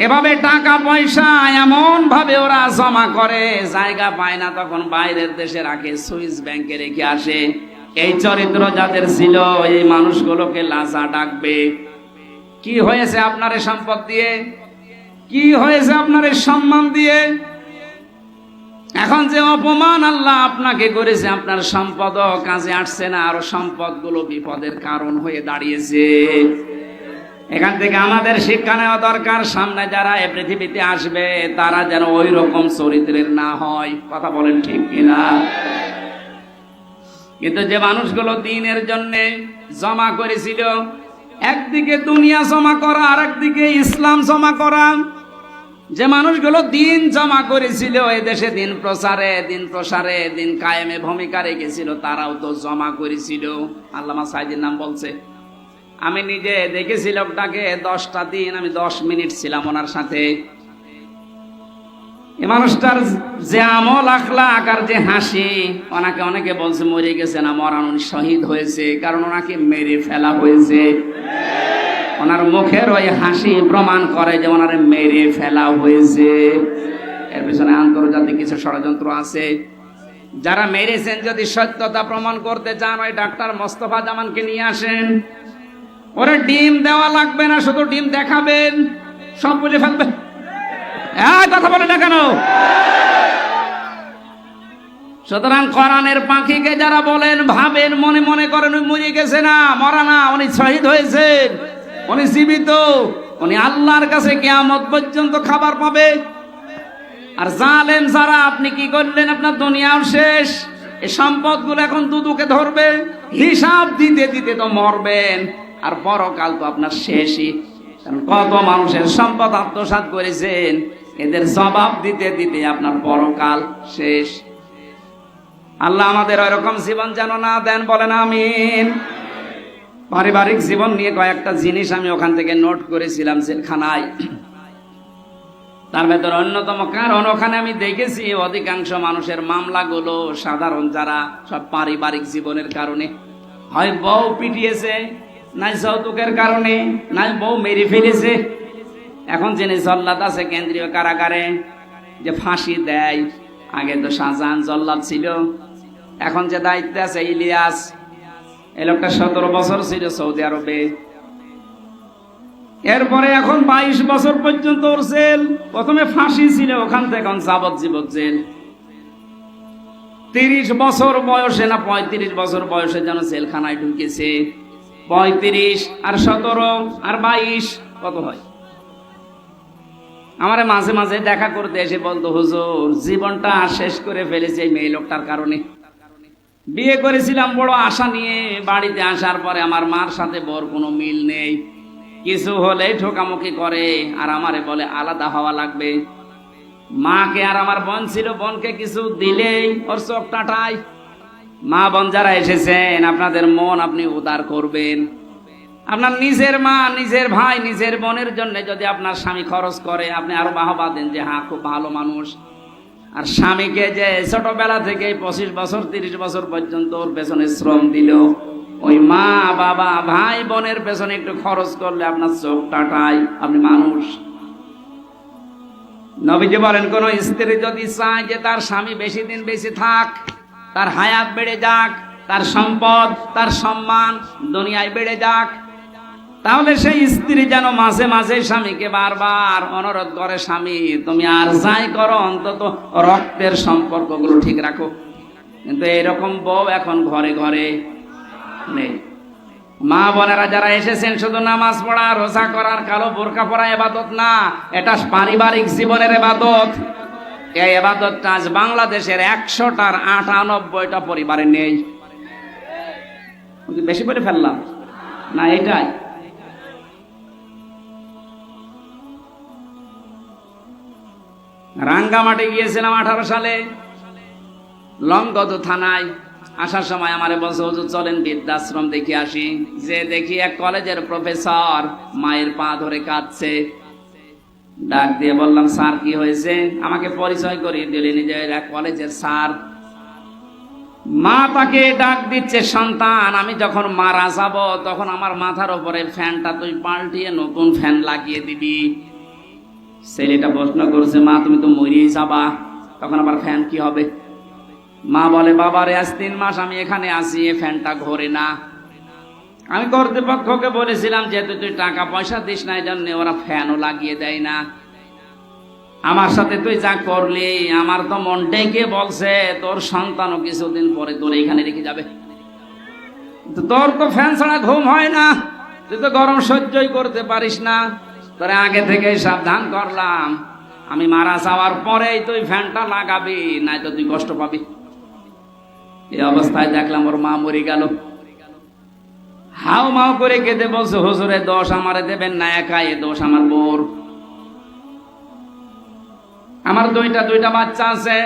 এভাবে টাকা পয়সা এমন ভাবে ওরা জমা করে, জায়গা পায় না তখন বাইরের দেশে রাখে, সুইস ব্যাংকে রেখে আসে। এই চরিত্র যাদের ছিল, এই মানুষগুলোকে লাজা ডাকবে। কি হয়েছে আপনার সম্পদ দিয়ে? কি হয়েছে আপনার সম্মান দিয়ে? এখন যে অপমান আল্লাহ আপনাকে করেছে, আপনার সম্পদ কাজে আসছে না, আরো সম্পদ গুলো বিপদের কারণ হয়ে দাঁড়িয়েছে। এখান থেকে আমাদের শিক্ষা নেওয়া দরকার, সামনে যারা এ পৃথিবীতে আসবে তারা যেন ওই রকম চরিত্রের না হয়। কথা বলেন ঠিক কিনা? কিন্তু যে মানুষগুলো দিনের জন্য জমা করেছিল, একদিকে দুনিয়া জমা করা আর একদিকে ইসলাম জমা করা, যে মানুষগুলো দিন জমা করেছিল, এই দেশে দিন প্রসারে দিন কায়েমে ভূমিকা রেখেছিল, তারাও তো জমা করেছিল। আল্লামা সাইদির নাম বলছে, আমি নিজে দেখেছি লোকটাকে 10টা দিন, আমি 10 মিনিট ছিলাম ওনার সাথে। এই মানুষটার যে আমল আখলাক আর যে হাসি, ওনাকে অনেকে বলছে মরে গেছে না, মরান, উনি শহীদ হয়েছে, কারণ ওনাকে মেরে ফেলা হয়েছে। ওনার মুখের ওই হাসি প্রমাণ করে যে ওনারে মেরে ফেলা হয়েছে। এর পিছনে আন্তর্জাতিক কিছু ষড়যন্ত্র আছে। যারা মেরেছেন যদি সত্যতা প্রমাণ করতে চান, ওই ডাক্তার মোস্তফা জামানকে নিয়ে আসেন। ওরা ডিম দেওয়া লাগবে না, শুধু ডিম দেখাবেন, সব বলে ফেলবেন। কথা বলে না কেন? সুতরাং কোরআনের পাখিকে যারা বলেন, ভাবেন, মনে মনে করেন উনি মরে গেছে না, মরা না, উনি শহীদ হয়েছেন, উনি জীবিত, উনি আল্লাহর কাছে কিয়ামত পর্যন্ত খাবার পাবে। আর জালেম যারা, আপনি কি করলেন? আপনার দুনিয়াও শেষ, এই সম্পদগুলো এখন দুদুকে ধরবে, হিসাব দিতে দিতে তো মরবেন, আর পরকাল তো আপনার শেষই। কারণ কত মানুষের সম্পদ আত্মসাৎ করেছেন, এদের জবাব দিতে দিতে আপনার পরকাল শেষ। আল্লাহ আমাদের ওইরকম জীবন যেন না দেন, বলেন আমিন। পারিবারিক জীবন নিয়ে কয়েকটা জিনিস আমি ওখান থেকে নোট করেছিলাম জেলখানায়। তার ভেতর অন্যতম কারণ, ওখানে আমি দেখেছি অধিকাংশ মানুষের মামলাগুলো সাধারণ যারা, সব পারিবারিক জীবনের কারণে। হয় বউ পিটিয়েছে, নাই যৌতুকের কারণে, নাই বউ মেরে ফেলেছে। এখন যিনি জল্লাদ আছে কেন্দ্রীয় কারাগারে, যে ফাঁসি দেয়, আগে তো শাহজাহান জল্লাদ ছিল, এখন যে দায়িত্বে আছে ইলিয়াস, এই লোকটা 17 বছর ছিল সৌদি আরবে। এরপরে এখন 22 বছর পর্যন্ত ওর জেল। প্রথমে ফাঁসি ছিল, ওখান থেকে এখন যাবজ্জীবন জেল। 30 বছর বয়সে না 35 বছর বয়সে যেন জেলখানায় ঢুকেছে। 35 আর 17 আর 22 কত হয়? আমারে মাঝে মাঝে দেখা করতে এসে বলতো, হুজুর জীবনটা শেষ করে ফেলেছে এই মেয়ে লোকটার কারণে। বিয়ে করেছিলাম বড় আশা নিয়ে, বাড়িতে আসার পরে আমার মার সাথে বোর কোনো মিল নেই, কিছু হলে ঠোকামুখি করে, আর আমারে বলে আলাদা হওয়া লাগবে। মাকে, আর আমার বোন ছিল, বোনকে কিছু দিলেই ওর চোখ টাটায়। মা বোন যারা এসেছেন, আপনাদের মন আপনি উদার করবেন। আপনার নিজের মা, নিজের ভাই, নিজের বোনের জন্য যদি আপনার স্বামী খরচ করে, আপনি আরো বাহবা দেন যে হ্যাঁ খুব ভালো মানুষ। আর স্বামীকে যে ছোটবেলা থেকে 25 বছর 30 বছর পর্যন্ত ওর পেছনে শ্রম দিল, ওই মা বাবা ভাই বোনের পেছনে একটু খরচ করলে আপনার চোখ টাটায়, আপনি মানুষ। নবীজি বলেন, কোন স্ত্রী যদি চায় যে তার স্বামী বেশি দিন বেশি থাক, তার হায়াত বেড়ে যাক, তার সম্পদ, তার সম্মান দুনিয়ায় বেড়ে যাক, তাহলে সেই স্ত্রী যেন মাঝে মাঝে স্বামীকে বারবার অনুরোধ করে, স্বামী তুমি আর যাই করো অন্তত রক্তের সম্পর্কগুলো ঠিক রাখো। কিন্তু এরকম বউ এখন ঘরে ঘরে নেই। মা বোনেরা যারা এসেছেন, শুধু নামাজ পড়া, রোজা করার, কালো বোরকা পরা ইবাদত না, এটা পারিবারিক জীবনের ইবাদত। এই ইবাদতটা আজ বাংলাদেশের 100টার 98টা পরিবারে নেই। বেশি বলে ফেললাম না? এটাই রাঙ্গামাটি গিয়েছিলাম 18 সালে, লংগদ থানায়। আসার সময় আমারে বলছে, হুজুর চলেন বৃদ্ধাশ্রম দেখে আসি। যে দেখি এক কলেজের প্রফেসর মায়ের পা ধরে কাঁদছে। ডাক দিয়ে বললাম, স্যার কি হয়েছে? আমাকে পরিচয় করিয়ে দিলেন যে এক কলেজের স্যার। মা তাকে ডাক দিচ্ছে, সন্তান আমি যখন মারা যাব তখন আমার মাথার উপরে ফ্যানটা তুই পাল্টিয়ে নতুন ফ্যান লাগিয়ে দিবি। ছেলেটা প্রশ্ন করছে, মা তুমি তো মরিয়ে যাবা, তখন আবার ফ্যান কি হবে? মা বলে, বাবারে আজ 3 মাস আমি এখানে আসি, এ ফ্যানটা ঘোরে না। আমি কর্তৃপক্ষকে বলেছিলাম, যেহেতু তুই টাকা পয়সা দিস না, এই জন্য ওরা ফ্যানও লাগিয়ে দেয় না। আমার সাথে তুই যা করলি, আমার তো মন ডেকে বলছে তোর সন্তানও কিছুদিন পরে তোর এখানে রেখে যাবে। তোর তো ফ্যান ছাড়া ঘুম হয় না, তুই তো গরম সহ্যই করতে পারিস না, তোরে আগে থেকে সাবধান করলাম, আমি মারা যাওয়ার পরেই তুই ফ্যানটা লাগাবি, নাই তো তুই কষ্ট পাবি। এই অবস্থায় দেখলাম ওর মা মরে গেল। হাও মাও করে কেঁদে বলছে, হুজুরে দোষ আমারে দেবেন না, একা এ দোষ আমার বোর। আমার দুইটা বাচ্চা আছে,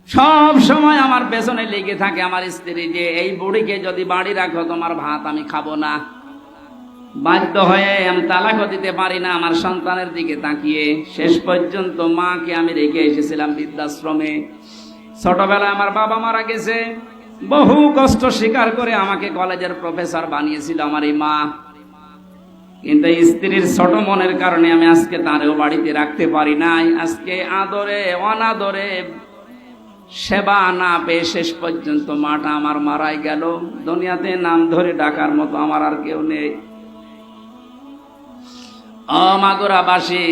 সব সময় আমার পেছনে লেগে থাকে আমার স্ত্রী, যে এই বুড়িকে যদি বাড়ি রাখো তোমার ভাত আমি খাবো না। বাধ্য হয়ে আমি তালাকও দিতে পারি না আমার সন্তানের দিকে তাকিয়ে। শেষ পর্যন্ত মাকে আমি রেখে এসেছিলাম বৃদ্ধাশ্রমে। ছোটবেলায় আমার বাবা মারা গেছে, বহু কষ্ট স্বীকার করে আমাকে কলেজের প্রফেসর বানিয়েছিল আমার এই মা। কিন্তু স্ত্রীর ছোট মনের কারণে আমি আজকে তারেও বাড়িতে রাখতে পারি নাই। আজকে আদরে অনাদরে সেবা না পেয়ে শেষ পর্যন্ত মাটা আমার মারাই গেল। দুনিয়াতে নাম ধরে ডাকার মতো আমার আর কেউ নেই। মাগুরাবাসী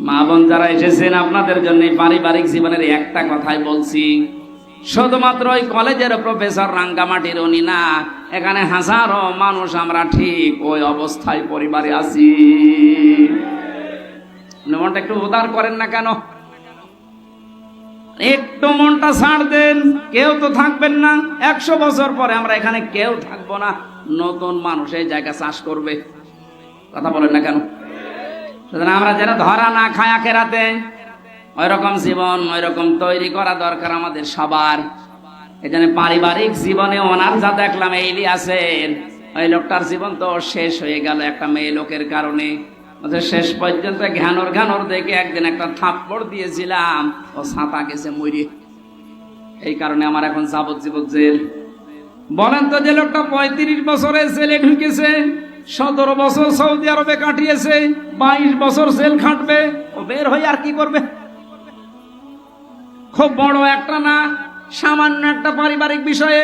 মা বোন যারা এসেছেন, আপনাদের জন্য পারিবারিক জীবনের একটা কথাই বলছি, শুধুমাত্র ওই কলেজের প্রফেসর রাঙ্গামাটির উনি না, এখানে হাজারো মানুষ আমরা ঠিক ওই অবস্থায় পরিবারে আছি। মনটা একটু উদার করেন না কেন? একটু মনটা ছাড় দেন। কেউ তো থাকবেন না, 100 বছর পরে আমরা এখানে কেউ থাকবো না, নতুন মানুষ এই জায়গা চাষ করবে। কথা বলেন না কেন? সুতরাং আমরা যেন ধরা না খায় আখেরাতে, ওই রকম জীবন ওই রকম তৈরি করা দরকার আমাদের সবার। এই জন্য পারিবারিক জীবনে ওনার যা দেখলাম, এই ইলিয়াসের ওই লোকটার জীবন তো শেষ হয়ে গেল একটা মেয়ে লোকের কারণে। শেষ পর্যন্ত ঘ্যানর দেখে একদিন একটা থাপ্পড় দিয়েছিলাম, ও ছাতা গেছে মরে। এই কারণে আমার এখন যাবজ্জীবন জেল। বলেন তো, যে লোকটা 35 বছরে জেলে ঢুকেছে, 17 বছর সৌদি আরবে কাটিয়েছে, 22 বছর জেল খাটবে, ও বের হয়ে আর কি করবে? খুব বড় একটা না, সামান্য একটা পারিবারিক বিষয়ে।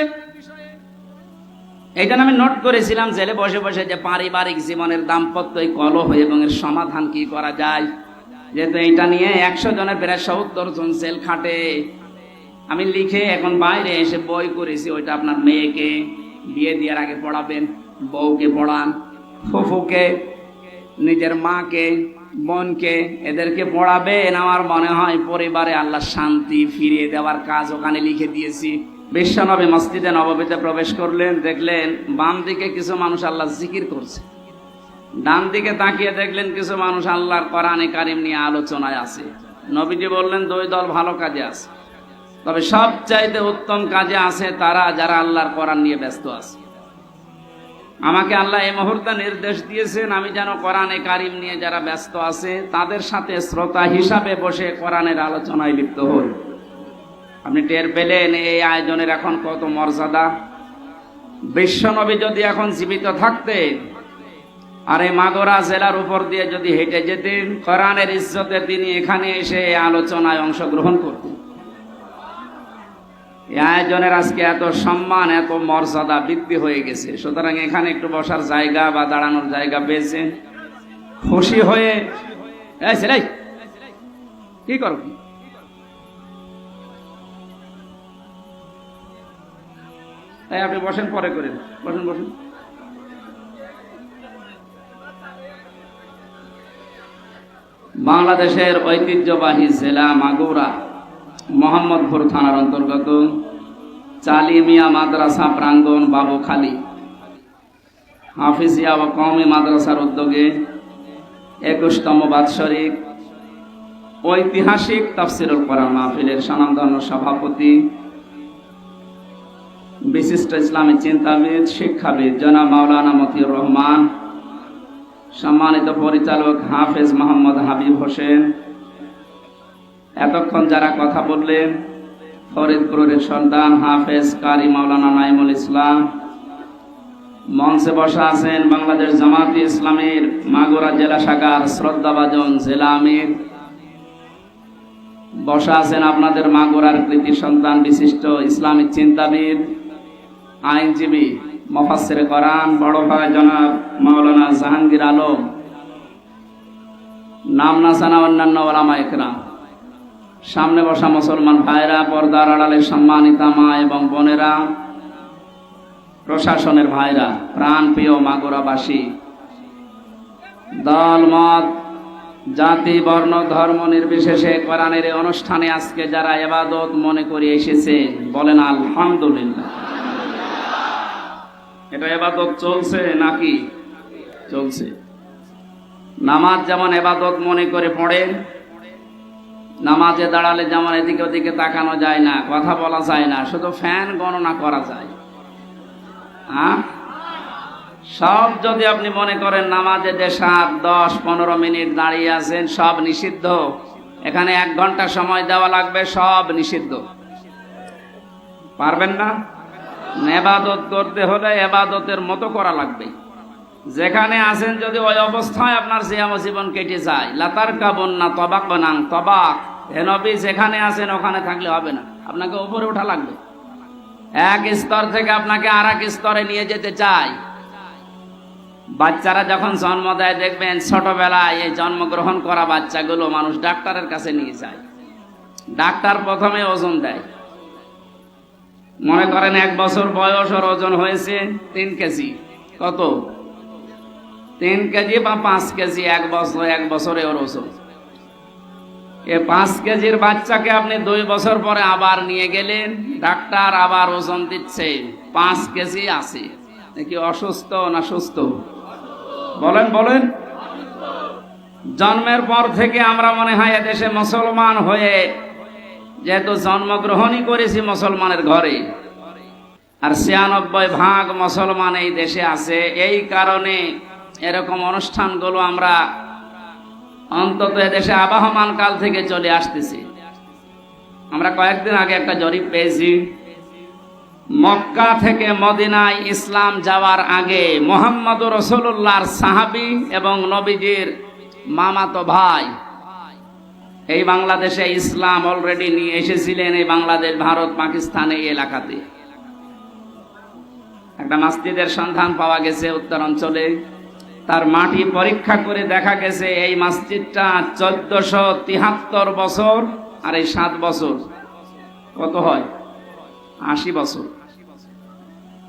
এই জন্য আমি নোট করেছিলাম জেলে বসে বসে, যে পারিবারিক জীবনের দাম্পত্য কলহ এবং এর সমাধান কি করা যায়। যেহেতু এইটা নিয়ে 100 জনের প্রায় 70 জন জেল খাটে। আমি লিখে এখন বাইরে এসে বই করেছি, ওইটা আপনার মেয়েকে বিয়ে দেওয়ার আগে পড়াবেন, বউকে পড়ান, ফুফুকে, নিজের মাকে, বোনকে, এদেরকে পড়াবেন। আমার মনে হয় পরিবারে আল্লাহ শান্তি ফিরিয়ে দেওয়ার কাজ ওখানে লিখে দিয়েছি। বিশ্বনবী মসজিদে নববীতে প্রবেশ করলেন, দেখলেন বাম দিকে কিছু মানুষ আল্লাহ জিকির করছে, ডান দিকে তাকিয়ে দেখলেন কিছু মানুষ আল্লাহর কোরআনে কারিম নিয়ে আলোচনায় আছে। নবীজি বললেন, 2 দল ভালো কাজে আছে, তবে সবচাইতে উত্তম কাজে আছে তারা যারা আল্লাহর কোরআন নিয়ে ব্যস্ত আছে। আমাকে আল্লাহ এই মুহূর্তে নির্দেশ দিয়েছেন, আমি যেন কোরআনে কারিম নিয়ে যারা ব্যস্ত আছে তাদের সাথে শ্রোতা হিসাবে বসে কোরআনের আলোচনায় লিপ্ত হই। আপনি টের পেলেন এই আয়োজনের এখন কত মর্যাদা। বিশ্বনবী যদি এখন জীবিত থাকতেন আর এই মাগুরা জেলার উপর দিয়ে যদি হেঁটে যেতেন, কোরআনের ইজ্জতে তিনি এখানে এসে আলোচনায় অংশগ্রহণ করতেন। এই আয়োজনের আজকে এত সম্মান, এত মর্যাদা বৃদ্ধি হয়ে গেছে। সুতরাং এখানে একটু বসার জায়গা বা দাঁড়ানোর জায়গা পেয়েছেন, খুশি হয়ে কি করো, তাই আপনি বসেন, পরে করেন, বসেন বসেন। বাংলাদেশের ঐতিহ্যবাহী জেলা মাগুরা মোহাম্মদপুর থানার অন্তর্গত চালিমিয়া মাদ্রাসা প্রাঙ্গণ বাবুখালী হাফিজিয়া ও কওমি মাদ্রাসার উদ্যোগে 21তম বাৎসরিক ঐতিহাসিক তাফসীরুল কোরআন মাহফিলের স্বনামধন্য সভাপতি, বিশিষ্ট ইসলামী চিন্তাবিদ, শিক্ষাবিদ জনাব মাওলানা মতিউর রহমান, সম্মানিত পরিচালক হাফেজ মোহাম্মদ হাবিব হোসেন, এতক্ষণ যারা কথা বললেন ফরিদপুরের সন্তান হাফেজ কারি মাওলানা নাইমুল ইসলাম, মঞ্চে বসা আছেন বাংলাদেশ জামাতে ইসলামীর মাগুরা জেলা শাখার শ্রদ্ধাভাজন জেলা আমির, বসা আছেন আপনাদের মাগুরার কৃতি সন্তান বিশিষ্ট ইসলামিক চিন্তাবিদ, আইনজীবী, মুফাসসিরে কোরআন বড় ভাই জনাব মাওলানা জাহাঙ্গীর আলম, নাম না জানা অন্যান্য ওলামা একরাম, সামনে বসা মুসলমান ভাইরা, পর্দার আড়ালে সম্মানিতা মা এবং বোনেরা, প্রশাসনের ভাইরা, প্রাণ প্রিয় মাগুরাবাসী, দল মত জাতি বর্ণ ধর্ম নির্বিশেষে কোরআনের এই অনুষ্ঠানে আজকে যারা ইবাদত মনে করে এসেছে বলেন আলহামদুলিল্লাহ। এটা ইবাদত চলছে নাকি? চলছে। নামাজ যেমন ইবাদত মনে করে পড়েন, নামাজে দাঁড়ালে যেমন এদিকে ওদিকে তাকানো যায় না, কথা বলা যায় না, শুধু ফ্যান গণনা করা যায়। সব যদি আপনি মনে করেন নামাজে যে 7, 10, 15 মিনিট দাঁড়িয়ে আছেন সব নিষিদ্ধ, এখানে 1 ঘন্টা সময় দেওয়া লাগবে, সব নিষিদ্ধ, পারবেন না। ইবাদত করতে হলে ইবাদতের মতো করা লাগবে। যেখানে আছেন যদি ওই অবস্থায় আপনার সিয়াম জীবন কেটে যায়, লাতার কাবন না তবাক বানাং তবাক, হে নবী যেখানে আছেন ওখানে থাকলে হবে না, আপনাকে উপরে ওঠা লাগবে। এক স্তর থেকে আপনাকে আর এক স্তরে নিয়ে যেতে চাই। বাচ্চারা যখন জন্ম দেয় দেখবেন ছোটবেলায় এই জন্মগ্রহণ করা বাচ্চাগুলো মানুষ ডাক্তারের কাছে নিয়ে যায়। ডাক্তার প্রথমে ওজন দেয়, মনে করেন 1 বছর বয়স, ওর ওজন হয়েছে 3 কেজি। কত? 3 কেজি বা 5 কেজি। 1 বছরে ওর ওজন। এ 5 কেজির বাচ্চাকে আপনি 2 বছর পরে আবার নিয়ে গেলেন, ডাক্তার আবার ওজন দিচ্ছে 5 কেজি আছে। নাকি অসুস্থ না সুস্থ? বলেন বলেন। জন্মের পর থেকে আমরা মনে হয় এদেশে মুসলমান হয়ে, যেহেতু জন্মগ্রহণই করেছি মুসলমানের ঘরে, আর 96% মুসলমান এই দেশে আছে, এই কারণে এরকম অনুষ্ঠানগুলো আমরা অন্তত এদেশে আবহমান কাল থেকে চলে আসতেছি। আমরা কয়েকদিন আগে একটা জরিপ পেয়েছি, মক্কা থেকে মদিনায় ইসলাম যাওয়ার আগে মুহাম্মদ রাসূলুল্লাহর সাহাবী এবং নবীজির মামাতো ভাই এই বাংলাদেশে ইসলাম অলরেডি নিয়ে এসেছিলেন। এই বাংলাদেশ, ভারত, পাকিস্তান এই এলাকাতে একটা মসজিদের সন্ধান পাওয়া গেছে উত্তরাঞ্চলে। তার মাটি পরীক্ষা করে দেখা গেছে এই মসজিদটা 1473 বছর, আর এই 7 বছর কত হয়? 80 বছর।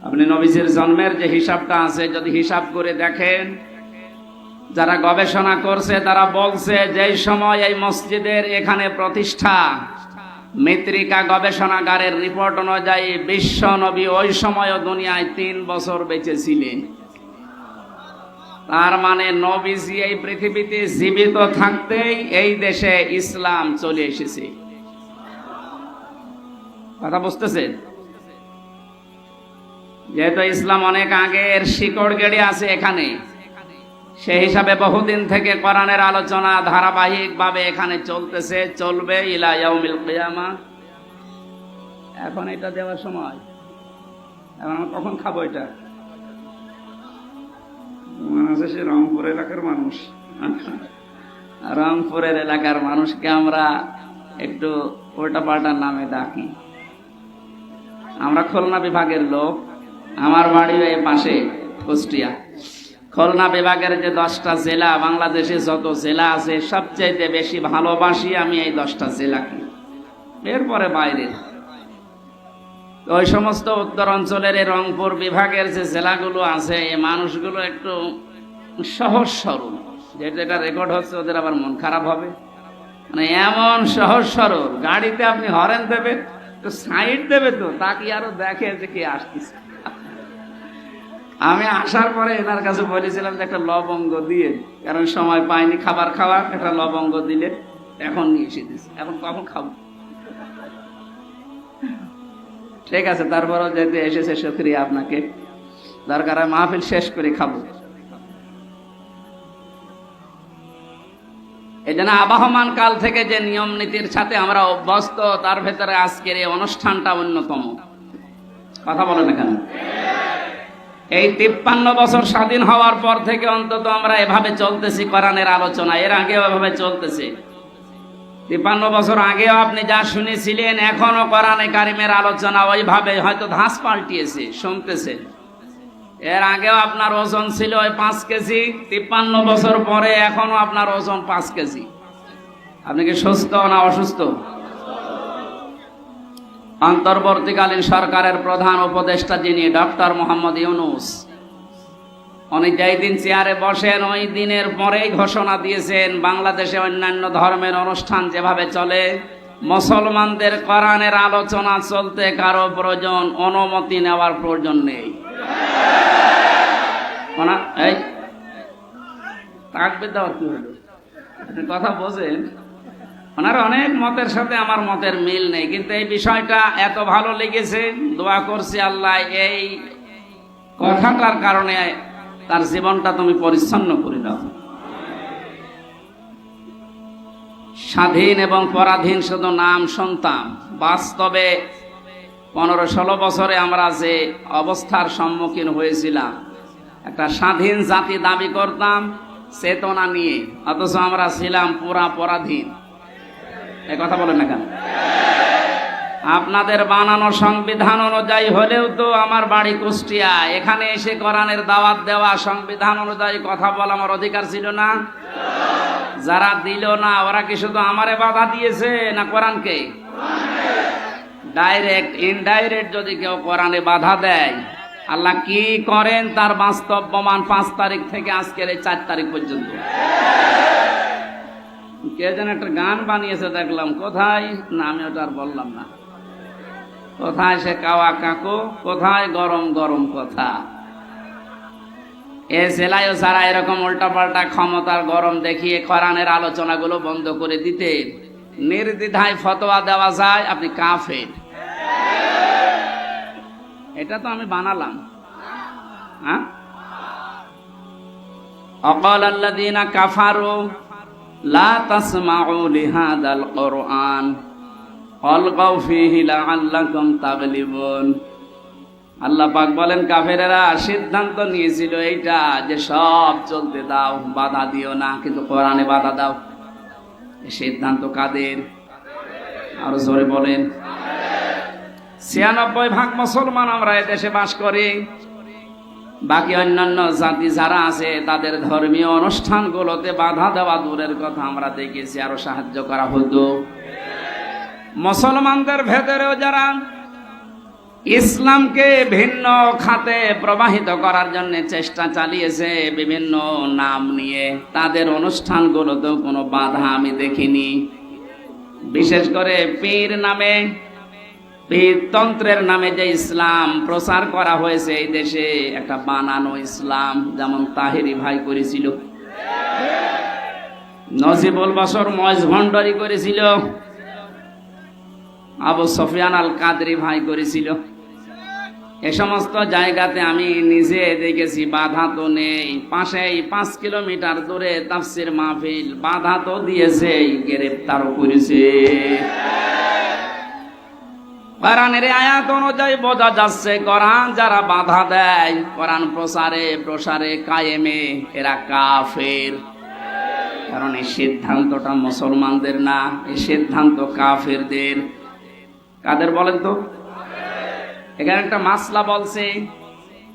আপনি নবীজির জন্মের যে হিসাবটা আছে যদি হিসাব করে দেখেন, যারা গবেষণা করছে তারা বলছে যে সময় এই মসজিদের এখানে প্রতিষ্ঠা, মৃত্তিকা গবেষণাগারের রিপোর্ট অনুযায়ী বিশ্ব নবী ওই সময়ও দুনিয়ায় 3 বছর বেঁচে ছিলেন। তার মানে নবীজি এই পৃথিবীতে জীবিত থাকতেই এই দেশে ইসলাম চলে এসেছে। কথা বুঝতেছেন? যেহেতু ইসলাম অনেক আগের শিকড় গেড়ে আছে এখানে, সেই হিসাবে বহুদিন থেকে কোরআনের আলোচনা ধারাবাহিক ভাবে এখানে চলতেছে, চলবে ইলা ইয়াউমিল কিয়ামা। এখন এটা দেওয়ার সময়, এখন আমরা কখন খাবো এটা? সে রংপুর এলাকার মানুষ, রংপুরের এলাকার মানুষকে আমরা একটু উল্টা পাল্টার নামে ডাকি। আমরা খুলনা বিভাগের লোক, আমার বাড়ি এই পাশে কুষ্টিয়া। খুলনা বিভাগের যে 10টা জেলা, বাংলাদেশে যত জেলা আছে সবচেয়ে বেশি ভালোবাসি আমি এই 10টা জেলাকে, এরপরে বাইরে। ওই সমস্ত উত্তর অঞ্চলের এই রংপুর বিভাগের যে জেলাগুলো আছে, এই মানুষগুলো একটু সহজ সরল, যেটা রেকর্ড হচ্ছে ওদের আবার মন খারাপ হবে। মানে এমন সহজ সরল, গাড়িতে আপনি হরেন দেবে তো সাইড দেবে তো, তাকে আরো দেখে যে কে আসতেছে। আমি আসার পরে এনার কাছে বলেছিলাম যে একটা লবঙ্গ দিয়ে, কারণ সময় পাইনি খাবার খাওয়ার, একটা লবঙ্গ দিলে এখন নিয়ে এসে দিচ্ছে, এখন কখন খাবো। ঠিক আছে, তারপরও যেতে এসেছে শুকরিয়া আপনাকে, দরকার হয় মাহফিল শেষ করে খাবো। এই জন্য আবহমান কাল থেকে যে নিয়ম নীতির সাথে আমরা অভ্যস্ত, তার ভেতরে আজকের এই অনুষ্ঠানটা অন্যতম। কথা বলেন এখানে। এই 53 বছর স্বাধীন হওয়ার পর থেকে অন্তত আমরা এভাবে চলতেছি কোরআনের আলোচনা, এর আগেও এভাবে চলতেছে। 53 বছর আগেও আপনি যা শুনেছিলেন, এখনো কোরআনে কারিমের আলোচনা ওইভাবে, হয়তো ধাঁচ পাল্টিয়েছে, শুনতেছে। এর আগেও আপনার ওজন ছিল ওই 5 কেজি, 53 বছর পরে এখনো আপনার ওজন 5 কেজি। আপনি কি সুস্থ না অসুস্থ? অন্তর্বর্তীকালীন সরকারের প্রধান উপদেষ্টা যিনি ডক্টর মোহাম্মদ ইউনূস, উনি যেই দিন চেয়ারে বসেন ওই দিনের পরেই ঘোষণা দিয়েছেন বাংলাদেশে অন্যান্য ধর্মের অনুষ্ঠান যেভাবে চলে, মুসলমানদের কোরআনের আলোচনা চলতে কারো প্রয়োজন অনুমতি নেওয়ার প্রয়োজন নেই। এই তাকবীর দেওয়ার কি হলো? আপনি কথা বোঝেন? ওনার অনেক মতের সাথে আমার মতের মিল নেই, কিন্তু এই বিষয়টা এত ভালো লেগেছে, দোয়া করছি আল্লাহ এই কথাটার কারণে তার জীবনটা তুমি পরিচ্ছন্ন করে দাও। স্বাধীন এবং পরাধীন শুধু নাম শুনতাম, বাস্তবে 15-16 বছরে আমরা যে অবস্থার সম্মুখীন হয়েছিলাম, একটা স্বাধীন জাতি দাবি করতাম চেতনা নিয়ে, অথচ আমরা ছিলাম পুরা পরাধীন। এই কথা বলেন না কেন? আপনাদের বানানো সংবিধান অনুযায়ী হলেও তো আমার বাড়ি কুষ্টিয়া, এখানে এসে কোরআনের দাওয়াত দেওয়া, সংবিধান অনুযায়ী কথা বলা আমার অধিকার ছিল না? যারা দিল না ওরা কি শুধু আমারে বাধা দিয়েছে না কোরআনকে? ডাইরেক্ট ইনডাইরেক্ট যদি কেউ কোরআনে বাধা দেয়, আল্লাহ কি করেন তার বাস্তব প্রমাণ 5 তারিখ থেকে আজকের এই 4 তারিখ পর্যন্ত। কে যেন একটা গান বানিয়েছে দেখলাম, কোথায় না আমি ওটা আর বললাম না, কোথায় সে কাওয়া কাকু, কোথায় গরম গরম কথা। এ জেলায়ও যারা এরকম উল্টাপাল্টা ক্ষমতার গরম দেখিয়ে কোরআনের আলোচনাগুলো বন্ধ করে দিতে নির্দ্বিধায় ফতোয়া দেওয়া যায়, আপনি কাফের। এটা তো আমি বানালাম। হ্যাঁ, অকাল আল্লাযীনা কাফারু লা তাসমাউ লিহাদাল কুরআন ওয়ালগাউ ফীহি লাআল্লাকুম তাগলিবুন। আল্লাহ পাক বলেন কাফেরেরা সিদ্ধান্ত নিয়েছিল এইটা যে সব চলতে দাও, বাধা দিও না, কিন্তু কোরআনে বাধা দাও। এই সিদ্ধান্ত কাদের? আরো জোরে বলেন। 96% মুসলমান আমরা এই দেশে বাস করি। বাকি অন্যান্য জাতি যারা আছে তাদের ধর্মীয় অনুষ্ঠানগুলোতে বাধা দেওয়া দূরের কথা, আমরা দেখেছি আরো সাহায্য করা হতো। মুসলমানদের ভেতরেও যারা ইসলামকে ভিন্ন খাতে প্রবাহিত করার জন্য চেষ্টা চালিয়েছে বিভিন্ন নাম নিয়ে, তাদের অনুষ্ঠানগুলোতেও কোনো বাধা আমি দেখিনি। বিশেষ করে পীর নামে, পীরতন্ত্রের নামে যে ইসলাম প্রচার করা হয়েছে এই দেশে, একটা বানানো ইসলাম, যেমন তাহেরি ভাই করেছিল, নজিবুল বশর ময়েজ ভণ্ডারী করেছিল, আবু সুফিয়ান আল কাদরি ভাই করেছিল। এ সমস্ত জায়গাতে আমি নিজে দেখেছি বাধা তো নেই। পাশেই 5 কিলোমিটার দূরে তাফসির মাহফিল, বাধা তো দিয়েছে, গ্রেফতারও করেছে। কোরআনের আয়াত অনুযায়ী বোঝা যাচ্ছে কোরআন যারা বাধা দেয় কোরআন প্রসারে কায়েমে, এরা কাফের। কারণ এই সিদ্ধান্তটা মুসলমানদের না, এই সিদ্ধান্ত কাফেরদের। কাদের বলেন তো? এখানে একটা মাসলা বলছে,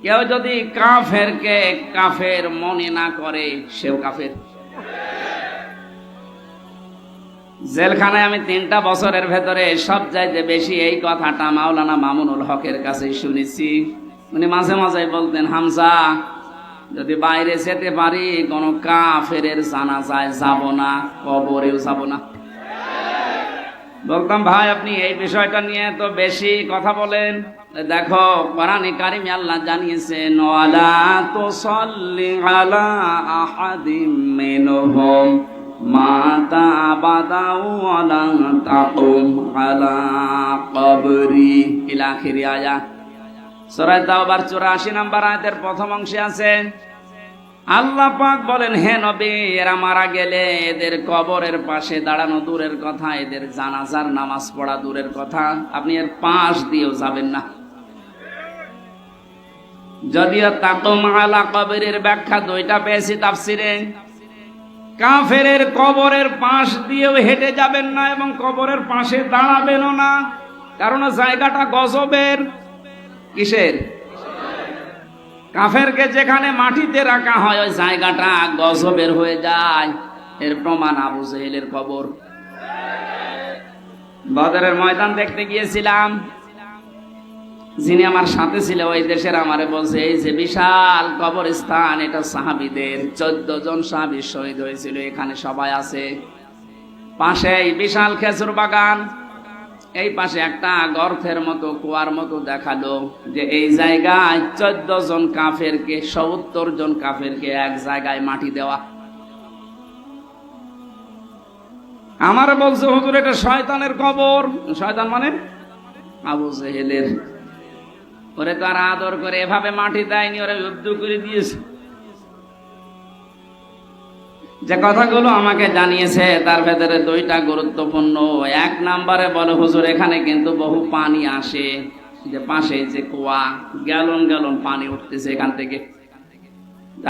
কেউ যদি কাফেরকে কাফের মনে না করে সেও কাফের। জেলখানায় আমি 3টা বছরের ভেতরে সবচাইতে বেশি এই কথাটা মাওলানা মামুনুল হকের কাছে শুনেছি। উনি মাঝে মাঝে বলতেন, হামজা যদি বাইরে যেতে পারি কোন কাফের জানাজায় যাব না, কবরেও যাব না। বলতাম ভাই আপনি এই বিষয়টা নিয়ে তো বেশি কথা বলেন। দেখো কোরআনে কারিমে আল্লাহ জানিয়েছেন, ওয়ালা তুসাল্লি আলা আহাদিম মিনহুম মাতা আবাদাউ ওয়ালা তাকুম আলা কবরি ইলা আখিরি আয়াত। সূরা তাওবার 84 নম্বর আয়াতের প্রথম অংশে আছে আল্লাহ পাক বলেন, হে নবী এরা মারা গেলে এদের কবরের পাশে দাঁড়ানো দূরের কথা, এদের জানাজার নামাজ পড়া দূরের কথা, আপনি এর পাশ দিয়েও যাবেন না। যদিও তাকুম আলা কবরের ব্যাখ্যা 2টা পেয়েছি তাফসিরে। কাফেরের কবরের পাশ দিয়েও হেঁটে যাবেন না এবং কবরের পাশে দাঁড়াবেনও না, কারণ জায়গাটা গজবের। কিসের? কাফেরকে যেখানে মাটিতে রাখা হয় ওই জায়গাটা গজবের হয়ে যায়। এর প্রমাণ আবু জেহেলের কবর। বদরের ময়দান দেখতে গিয়েছিলাম, যিনি আমার সাথে ছিল ওই দেশের আমারে বলছে, এই যে বিশাল কবরস্থান, এটা সাহাবীদের, 14 জন সাহাবী শহীদ হয়েছিল, এখানে সবাই আছে। পাশেই বিশাল খেজুর বাগান, এই পাশে একটা গর্তের মতো কুয়ার মতো দেখালো যে এই জায়গায় 14 জন কাফেরকে, 70 জন কাফেরকে এক জায়গায় মাটি দেওয়া। আমার বলছে হুজুর এটা শয়তানের কবর। শয়তান মানে আবু জেহেলের। ওরে তো আর আদর করে এভাবে মাটি দেয়নি, ওরা যুদ্ধ করে দিয়েছে। যে কথাগুলো আমাকে জানিয়েছে তার ভেতরে 2টা গুরুত্বপূর্ণ। 1 নম্বরে বলে হুজুর এখানে কিন্তু বহু পানি আসে, যে পাশে যে কুয়া, গ্যালন গ্যালন পানি উঠতেছে এখান থেকে।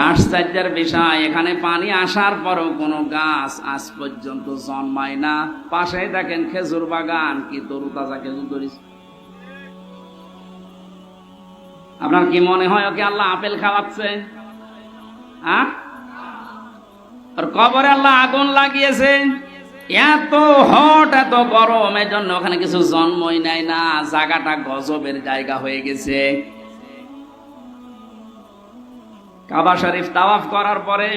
আশ্চর্যের বিষয়, এখানে পানি আসার পরও কোনো গাছ আজ পর্যন্ত জন্মায় না। পাশেই দেখেন খেজুর বাগান, কি তরুতাজা খেজুর ধরেছে। আপনার কি মনে হয় ওকে আল্লাহ আপেল খাওয়াচ্ছে? আর কবরে আল্লাহ আগুন লাগিয়েছে, এত হট এত গরম, এর জন্য ওখানে কিছু জন্মই নেয় না, জায়গাটা গজবের জায়গা হয়ে গেছে। কাবা শরীফ তাওয়াফ করার পরে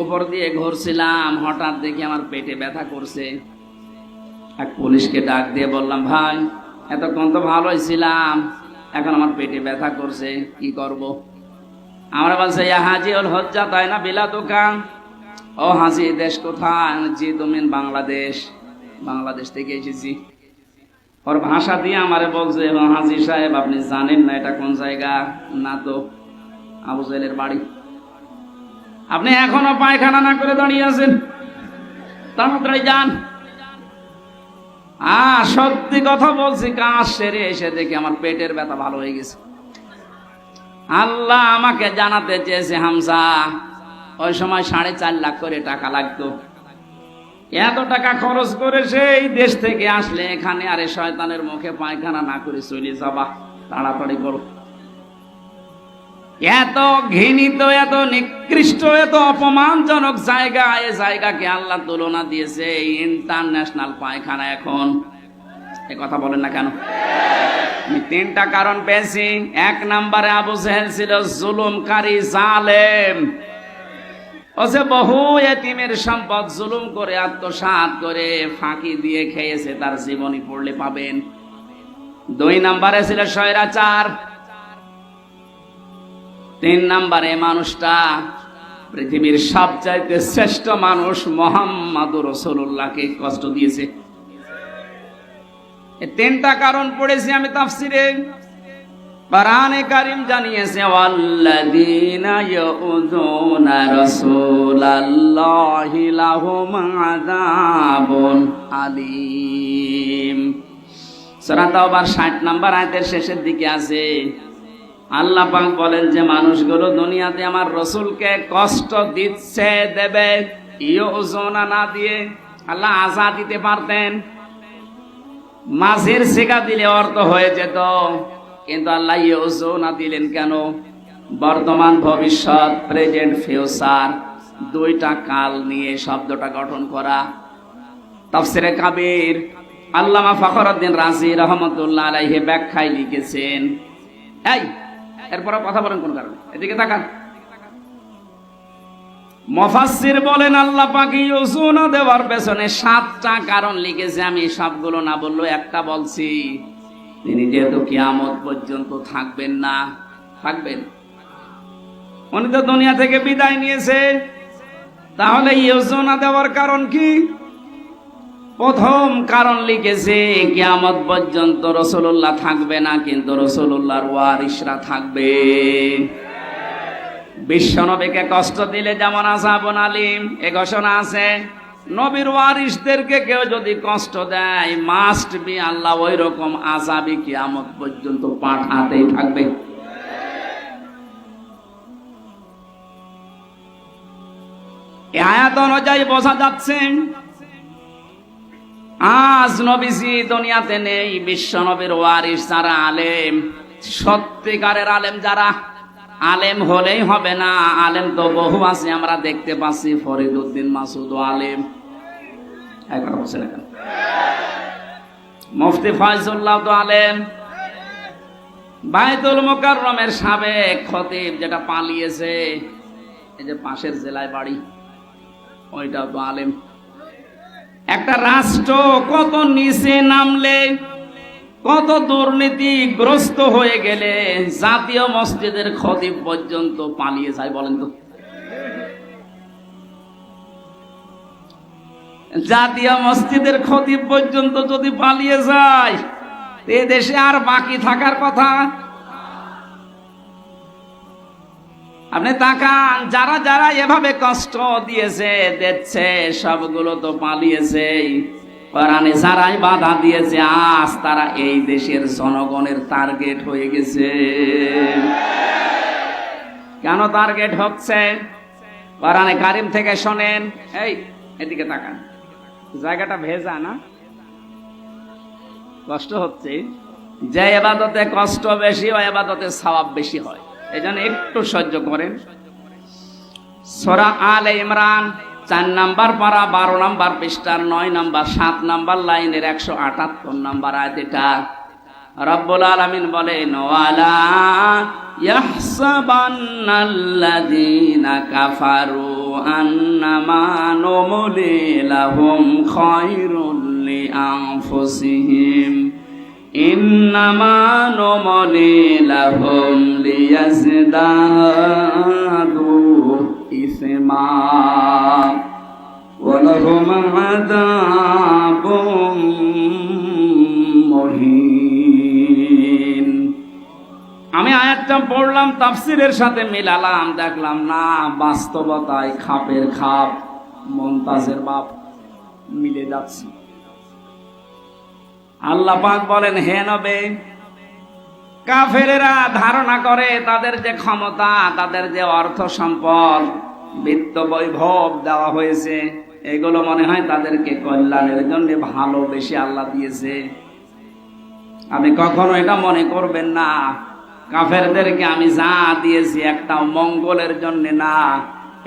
উপর দিয়ে ঘুরছিলাম, হঠাৎ দেখি আমার পেটে ব্যথা করছে। এক পুলিশকে ডাক দিয়ে বললাম, ভাই এতক্ষণ তো ভালোই ছিলাম, এখন আমার পেটে ব্যথা করছে, কি করব? আমরা বলছে ইয়া হাজি উল হজ্জা তাই না বিলাদুকা। ও হাজি, দেশ কোথায়? জি তুমিন বাংলাদেশ। বাংলাদেশ থেকে এসেছি। ওর ভাষা দিয়ে আমারে বলছে, হাজি সাহেব আপনি জানেন না এটা কোন জায়গা? না তো। আবু জেহেলের বাড়ি। আপনি এখনো পায়খানা না করে দাঁড়িয়ে আছেন, তাড়াতাড়ি যান। সত্যি কথা বলছি, কাজ সেরে এসে দেখি আমার পেটের ব্যথা ভালো হয়ে গেছে। আল্লাহ আমাকে জানাতে চেয়েছে, হামজা ওই সময় 4.5 লাখ করে টাকা লাগতো, এত টাকা খরচ করে সেই দেশ থেকে আসলে এখানে আরে শয়তানের মুখে পায়খানা না করে চলে যাবা, তাড়াতাড়ি করো। এত ঘৃণিত, এত নিকৃষ্ট, এত অপমানজনক জায়গা, এই জায়গাকে আল্লাহ তুলনা দিয়েছে ইন্টারন্যাশনাল পায়খানা। এখন এ কথা বলেন না কেন? আমি 3টা কারণ পেয়েছি। 1 নম্বরে আবু জেহেল ছিল জুলুমকারী, জালেম। ও যে বহু এতিমের সম্পদ জুলুম করে আত্মসাৎ করে ফাঁকি দিয়ে খেয়েছে, তার জীবনী পড়লে পাবেন। 2 নম্বরে ছিল স্বৈরাচার। 3 নম্বরে মানুষটা পৃথিবীর সবচাইতে শ্রেষ্ঠ মানুষ মুহাম্মদুর রাসূলুল্লাহকে কষ্ট দিয়েছে। এই 3টা কারণ পড়েছি আমি তাফসিরে। কোরআনে কারীম জানিয়েছে, ওয়াল্লাযীনা ইয়াউযুনা রাসূলাল্লাহি লাহুম আযাবুন আলীম। সূরা তাওবার 60 নম্বর আয়াতের শেষের দিকে আছে, আল্লাহ পাক বলেন যে মানুষগুলো দুনিয়াতে আমার রসুলকে কষ্ট দিচ্ছে, দেবে। ইউযুনা না দিয়ে আল্লাহ আযাব দিতে পারতেন, মাঝের সিগা দিলে অর্থ হয়ে যেত, কিন্তু আল্লাহ ইউযুনা দিলেন কেন? বর্তমান, ভবিষ্যৎ, প্রেজেন্ট, ফিউচার, 2টা কাল নিয়ে শব্দটা গঠন করা। তাফসিরে কাবীর আল্লামা ফখরুদ্দিন রাজি রহমাতুল্লাহ আলাইহি ব্যাখ্যায় লিখেছেন, এই এরপর কথা বলেন কোন কারণে? এদিকে তাকান। মুফাসসির বলেন আল্লাহ পাক ইউযুনা দেওয়ার পেছনে 7টা কারণ লিখেছে। আমি সবগুলো না বললেও একটা বলছি। তিনি যেহেতু কিয়ামত পর্যন্ত থাকবেন না, থাকবেন, উনি তো দুনিয়া থেকে বিদায় নিয়েছে, তাহলে ইউযুনা দেওয়ার কারণ কি? প্রথম কারণ লিখেছে কিয়ামত পর্যন্ত রাসূলুল্লাহ থাকবে না, কিন্তু রাসূলুল্লাহর ওয়ারিসরা থাকবে। বিশ্বনবীকে কষ্ট দিলে যেমন আযাবুন আলীম এ ঘোষণা আছে, নবীর ওয়ারিসদেরকে কেউ যদি কষ্ট দেয়, মাস্ট বি আল্লাহ ওই রকম আযাবই কিয়ামত পর্যন্ত পাঠাতেই থাকবে। এই আয়াত অনুযায়ী বোঝা যাচ্ছে আজ নবীজি দুনিয়াতে নেই, বিশ্ব নবীর ওয়ারিস যারা আলেম, সত্যিকারের আলেম যারা, আলেম হলেই হবে না, আলেম তো বহু আছে, আমরা দেখতে পাচ্ছি। ফরিদউদ্দিন মাসুদ আলেম, একবার বলছেন এখন। মুফতি ফয়জুল্লাহ তো আলেম। বাইতুল মুকাররমের সাবেক খতিব যেটা পালিয়েছে, এই যে পাশের জেলায় বাড়ি, ওইটাও তো আলেম। একটা রাষ্ট্র কত নিচে নামলে, কত দুর্নীতিগ্রস্ত হয়ে গেলে জাতীয় মসজিদের খতিব পর্যন্ত পালিয়ে যায় বলেন তো? জাতীয় মসজিদের খতিব পর্যন্ত যদি পালিয়ে যায়, এ দেশে আর বাকি থাকার কথা? আপনি তাকান, যারা যারা এভাবে কষ্ট দিয়েছে দিচ্ছে, সবগুলো তো পালিয়েছে। কোরআনে যারাই বাধা দিয়েছে, আজ তারা এই দেশের জনগণের টার্গেট হয়ে গেছে। কেন টার্গেট হচ্ছে? কোরআনে কারিম থেকে শোনেন। এই এদিকে তাকান, জায়গাটা ভেজা না? কষ্ট হচ্ছে। যে ইবাদতে কষ্ট বেশি, ওই ইবাদতে সওয়াব বেশি হয়। এই জন্য একটু সহ্য করেন। সূরা আলে ইমরান 4 নাম্বার পারা 12 নাম্বার পৃষ্ঠার 9 নাম্বার 7 নাম্বার লাইনের 178 নাম্বার আয়াত। এটা রব্বুল আলামিন বলেন, ওয়ালা ইয়াহসাবান্নাল্লাযীনা কাফারু আন্নামা নুমলি লাহুম খায়রুল লিআনফুসিহিম ইন্নামা নুমলি লাহুম লিয়াজদাদু ইসমা ওয়া লাহুম আযাবুম মুহিন। আমি আয়াতটা পড়লাম, তাফসীরের সাথে মিলালাম, দেখলাম না বাস্তবতায় খাপের খাপ, মুমতাজের বাপ মিলে যাচ্ছে। আল্লাহ পাক বলেন, হে নবী, কাফেরেরা ধারণা করে তাদের যে ক্ষমতা, তাদের যে অর্থ সম্পদ, বিত্ত বৈভব দেওয়া হয়েছে, এগুলো মনে হয় তাদেরকে কল্যাণের জন্য ভালোবেসে আল্লাহ দিয়েছে। আপনি কখনো এটা মনে করবেন না কাফেরদেরকে আমি যা দিয়েছি একটাও মঙ্গলের জন্য না।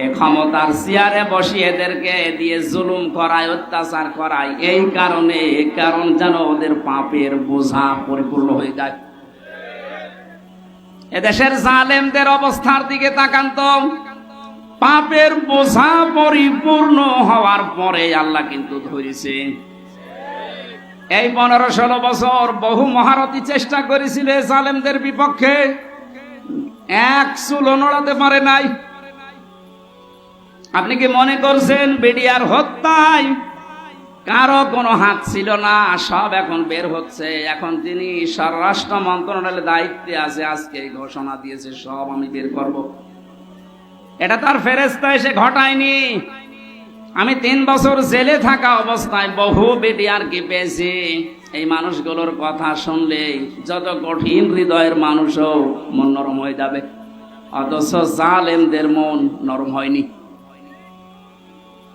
এ ক্ষমতার চেয়ারে বসিয়ে এদেরকে দিয়ে জুলুম করায়, অত্যাচার করায়, এই কারণে, কারণ যেন ওদের পাপের বোঝা পরিপূর্ণ হয়ে যায়। এদেশের জালেমদের অবস্থার দিকে তাকান তো, পাপের বোঝা পরিপূর্ণ হওয়ার পরে আল্লাহ কিন্তু ধরেছে। এই 15-16 বছর বহু মহারথী চেষ্টা করেছিল জালেমদের বিপক্ষে, এক চুলও নড়াতে পারে নাই। আপনি কি মনে করছেন বিডিআর হত্যায় কারো কোনো হাত ছিল না? সব এখন বের হচ্ছে। এখন তিনি স্বরাষ্ট্র মন্ত্রণালয়ের দায়িত্বে আছে, আজকে ঘোষণা দিয়েছে সব আমি বের করব। এটা তার ফেরেশতা এসে ঘটায়নি। আমি 3 বছর জেলে থাকা অবস্থায় বহু বিডিআর কি পেয়েছি। এই মানুষগুলোর কথা শুনলে যত কঠিন হৃদয়ের মানুষও মন নরম হয়ে যাবে, অথচ জালেমদের মন নরম হয়নি।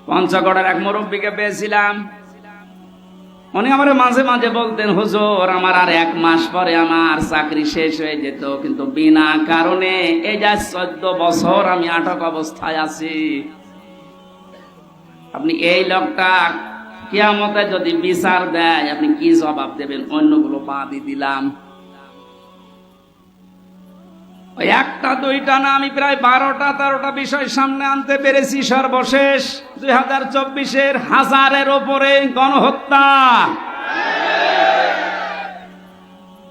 পঞ্চগড়ের এক মুরব্বীকে পেয়েছিলাম, উনি আমার মাঝে মাঝে বলতেন, হুজুর আমার আর 1 মাস পরে আমার চাকরি শেষ হয়ে যেত, কিন্তু বিনা কারণে এই যা 14 বছর আমি আটক অবস্থায় আছি। আপনি এই লোকটা কিয়ামতে যদি বিচার দেয়, আপনি কি জবাব দেবেন? অন্যগুলো বাদই দিলাম, ওই 1টা 2টা না, আমি প্রায় 12টা 13টা বিষয় সামনে আনতে পেরেছি। সর্বশেষ 2024-এর 1000-এর ওপরে গণহত্যা।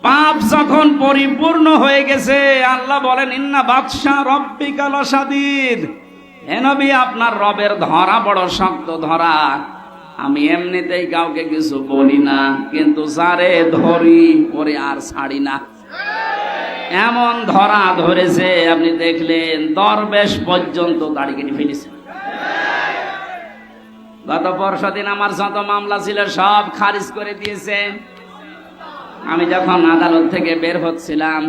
পাপ যখন পরিপূর্ণ হয়ে গেছে, আল্লাহ বলেন, ইন্না বাতশা রব্বিকা লাশাদীদ। হে নবী, আপনার রবের ধরা বড় শক্ত ধরা। আমি এমনিতেই কাউকে কিছু বলি না, কিন্তু যারে ধরি ওরে আর ছাড়ি না। এমন ধরা ধরেছে, আপনি দেখলেন দরবেশ পর্যন্ত দাড়ি কেটে ফেলেছে। গত পরশুদিন আমার যত মামলা ছিল সব খারিজ করে দিয়েছে। আমি যখন আদালত থেকে বের হচ্ছিলাম,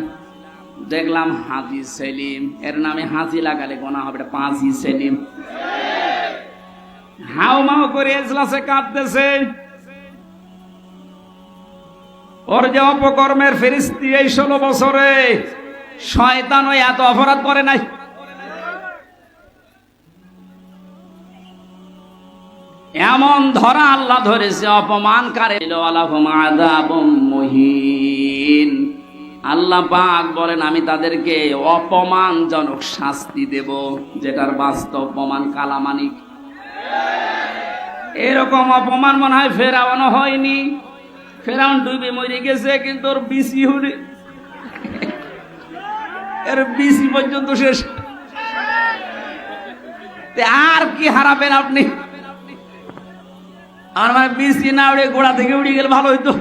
দেখলাম হাজি সেলিম, এর নামে হাজি লাগালে গোনা হবে, এটা পাঁচি সেলিম। হাউ মাউ করে এজলাসে কাঁদতেছে। ওর যে অপকর্মের ফেরেশতি এই 16 বছরে শয়তানও এত অপরাধ করে নাই। এমন ধরা আল্লাহ ধরেছে অপমানকারী। আল্লাহ পাক বলেন আমি তাদেরকে অপমানজনক শাস্তি দেব, যেটার বাস্তব প্রমাণ কালামানিক। এরকম অপমান মনে হয় ফেরাউনও হয়নি। ফেরাউন ডুবে মরে গেছে, কিন্তু ওর বিসি হলে এর বিসি পর্যন্ত শেষ। আর কি হারাবেন আপনি? আর মানে বিসি না উড়ে গোড়া থেকে উড়ে গেলে ভালো হইতো।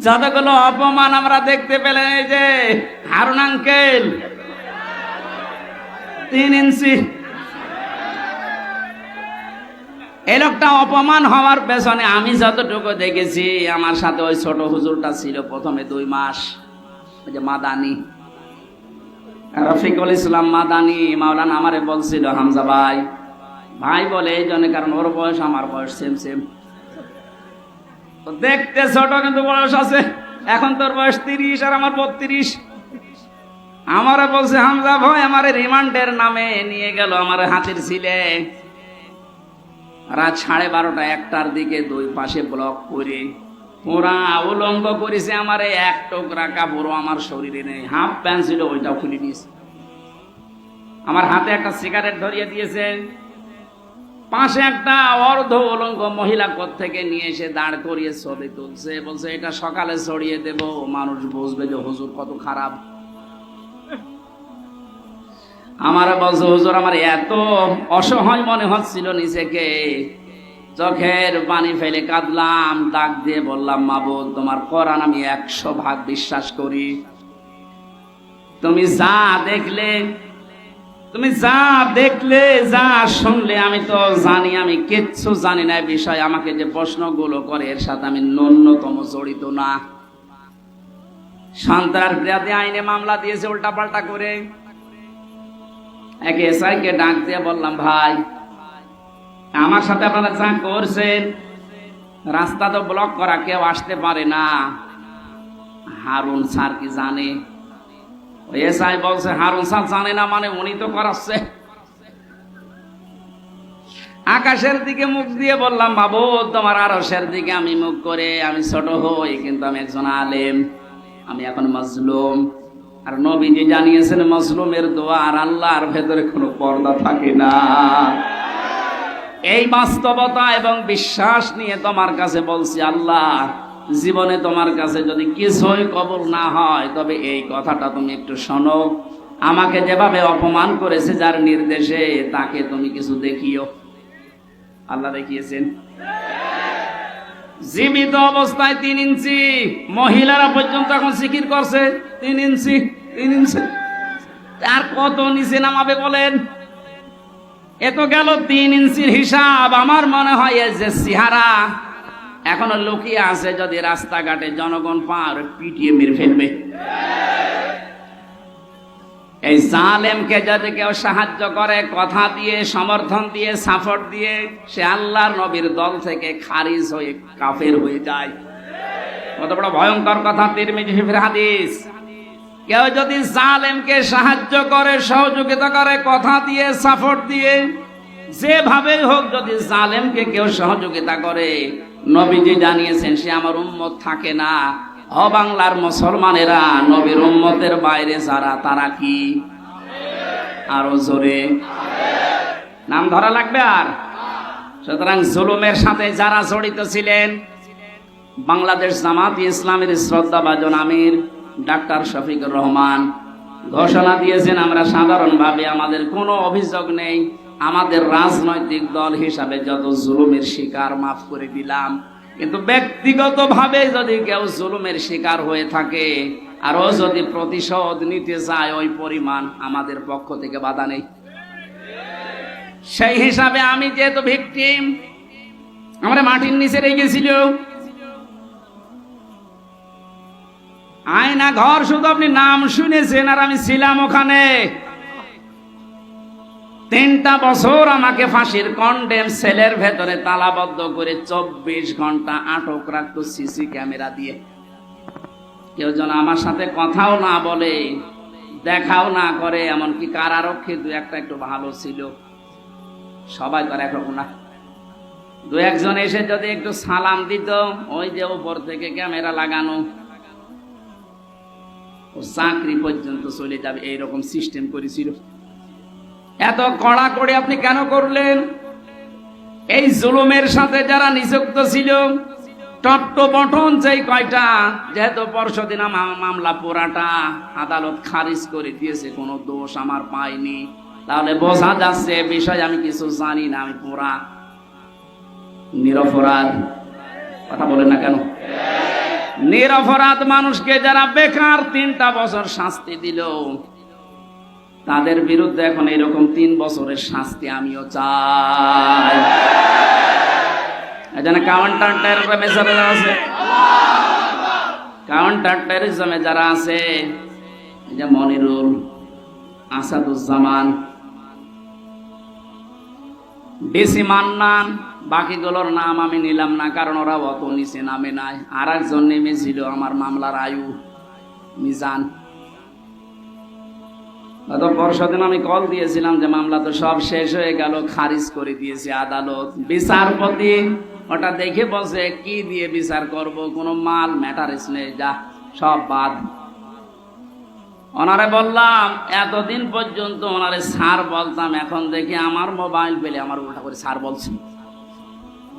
যতগুলো অপমান আমরা দেখতে পেলেন, এই যে হারুন আঙ্কেল 3 ইঞ্চি, এই লোকটা অপমান হওয়ার পেছনে আমি যতটুকু দেখেছি, আমার সাথে ওই ছোট হুজুরটা ছিল প্রথমে 2 মাস, ওই যে মাদানি রফিকুল ইসলাম মাদানি মাওলানা আমারে বলছিল, হামজা ভাই ভাই বলে এই জন্য, কারণ ওর বয়স আমার বয়স সেম সেম, দেখতে ছোট কিন্তু বয়স আছে। এখন তোর বয়স 30 আর আমার 32। আমারে বলছে, হামজা ভাই আমার রিমান্ডের নামে নিয়ে গেল আমার হাতের ছিলে, রাত 12:30টা 1টার দিকে 2 পাশে ব্লক করে পুরা উলঙ্গ করেছে। আমার এক টুকরা কাপড়ও আমার শরীরে নেই, হাফ প্যান্ট ছিল ওইটাও খুলে নিয়েছে। আমার হাতে একটা সিগারেট ধরিয়ে দিয়েছে, পাশে একটা অর্ধ উলঙ্গ মহিলা কোত্থেকে নিয়ে এসে দাঁড় করিয়ে ছবি তুলছে, বলছে এটা সকালে ছড়িয়ে দেব, মানুষ বুঝবে যে হুজুর কত খারাপ। আমার বলছে, হুজুর আমার এত অসহায় মনে হচ্ছিল নিজেকে, চোখের পানি ফেলে কাঁদলাম, ডাক দিয়ে বললাম, মাবুদ তোমার কোরআন আমি 100% বিশ্বাস করি, তুমি যা দেখলে, তুমি যা দেখলে, যা শুনলে আমি তো জানি, আমি কিচ্ছু জানি না বিষয়। আমাকে যে প্রশ্নগুলো করে এর সাথে আমি ন্যূনতম জড়িত না। সন্ত্রাস বিরোধী আইনে মামলা দিয়েছে উল্টাপাল্টা করে। এক এসআই কে ডাক দিয়ে বললাম, ভাই আমার সাথে আপনারা যা করছেন, রাস্তা তো ব্লক করা, কেউ আসতে পারে না, হারুন স্যার কি জানে? ওই এসআই বলছে, হারুন স্যার জানে না মানে উনি তো করাচ্ছে। আকাশের দিকে মুখ দিয়ে বললাম, বাবু তোমার আরশের দিকে আমি মুখ করে আমি ছোট হই, কিন্তু আমি একজন আলেম, আমি এখন মজলুম। আর নবীজি জানিয়েছেন মজলুমের দোয়া আর আল্লাহর ভেতরে কোনো পর্দা থাকে না। এই বাস্তবতা এবং বিশ্বাস নিয়ে তোমার কাছে বলছি, আল্লাহ জীবনে তোমার কাছে যদি কিছুই কবুল না হয়, তবে এই কথাটা তুমি একটু শোনো, আমাকে যেভাবে অপমান করেছে যার নির্দেশে, তাকে তুমি কিছু দেখিও। আল্লাহ দেখিয়েছেন। জীবিত অবস্থায় 3 ইঞ্চি, মহিলারা পর্যন্ত এখন জিকির করছে 3 ইঞ্চি 3 ইঞ্চি। আর কত নিচে নামাবে বলেন? এত গেল 3 ইঞ্চির হিসাব। আমার মনে হয় যে চেহারা এখনো লুকিয়ে আছে, যদি রাস্তাঘাটে জনগণ পার পিটিয়ে মেরে ফেলবে। এই জালেমকে যদি কেউ সাহায্য করে, কথা দিয়ে, সমর্থন দিয়ে, সাপোর্ট দিয়ে, সে আল্লাহর নবীর দল থেকে খারিজ হয়ে কাফের হয়ে যায়। কত বড় ভয়ঙ্কর কথা, তিরমিজি শরীফের হাদিস। কেউ যদি জালেমকে সাহায্য করে, সহযোগিতা করে, কথা দিয়ে, সাপোর্ট দিয়ে, যেভাবে হোক, যদি জালেমকে কেউ সহযোগিতা করে, নবীজি জানিয়েছেন সে আমার উম্মত থাকে না। বাংলার মুসলমানেরা নবীর উম্মতের বাইরে যারা, তারা কি? আরো জোরে নাম ধরা লাগবে। আর সুতরাং জুলুমের সাথে যারা জড়িত ছিলেন, বাংলাদেশ জামাত ইসলামের শ্রদ্ধাভাজন আমির ডাক্তার শফিকুর রহমান ঘোষণা দিয়েছেন, আমরা সাধারণভাবে আমাদের কোনো অভিযোগ নেই, আমাদের রাজনৈতিক দল হিসাবে যত জুলুমের শিকার মাফ করে দিলাম, কিন্তু ব্যক্তিগতভাবে যদি কেউ জুলুমের শিকার হয়ে থাকে আর ও যদি প্রতিশোধ নিতে চায়, ওই পরিমাণ আমাদের পক্ষ থেকে বাধা নেই। সেই হিসাবে আমি যেহেতু ভিকটিম, আমরা মাটির নিচে রেখেছিল আয়না ঘর, শুধু আপনি নাম শুনেছেন, আর আমি ছিলাম ওখানে 3টা বছর আমাকে ফাঁসির কন্ডেম সেলের ভেতরে তালাবদ্ধ করে 24 ঘন্টা আটক রাখতো সিসি ক্যামেরা দিয়ে। কেউ যেন আমার সাথে কথাও না বলে, দেখাও না করে। এমনকি কারারক্ষী দু একটা একটু ভালো ছিল, সবাই করে একরকম না। দু একজন এসে যদি একটু সালাম দিত, ওই যে উপর থেকে ক্যামেরা লাগানো, ও চাকরি পর্যন্ত চলে যাবে, এইরকম সিস্টেম করেছিল। এত কড়াকড়ি আপনি কেন করলেন? এই জুলুমের সাথে যারা নিযুক্ত ছিল, টট্ট বটন যেই কয়টা, যেহেতু পরশুদিন মামলা পুরাটা আদালত খারিজ করে দিয়েছে, কোনো দোষ আমার পাইনি, তাহলে বোঝা যাচ্ছে বিষয় আমি কিছু জানি না, আমি পুরা নিরপরাধ। কথা বলেন না কেন? নিরপরাধ মানুষকে যারা বেকার 3টা বছর শাস্তি দিল, তাদের বিরুদ্ধে এখন এরকম 3 বছরের শাস্তি আমিও চাই। এখানে কাউন্টার টেররিজমে যারা আছে, কাউন্টার টেররিজমে যারা আছে, এই যে মনিরুল, আসাদুজ্জামান, ডিসি মান্নান, বাকিগুলোর নাম আমি নিলাম না, কারণ ওরা অত নিচে নামে নাই। আর একজন নেমেছিল আমার মামলার আয়ু মিজান। গত পরশুদিন আমি কল দিয়েছিলাম যে মামলা তো সব শেষ হয়ে গেল, খারিজ করে দিয়েছে আদালত। বিচারপতি ওটা দেখে বসে, কি দিয়ে বিচার করব, কোনো মাল ম্যাটারেস নেই, যা সব বাদ। ওনারে বললাম, এতদিন পর্যন্ত ওনারে স্যার বলতাম, এখন দেখি আমার মোবাইল পেলে আমার উল্টা করে স্যার বলছি,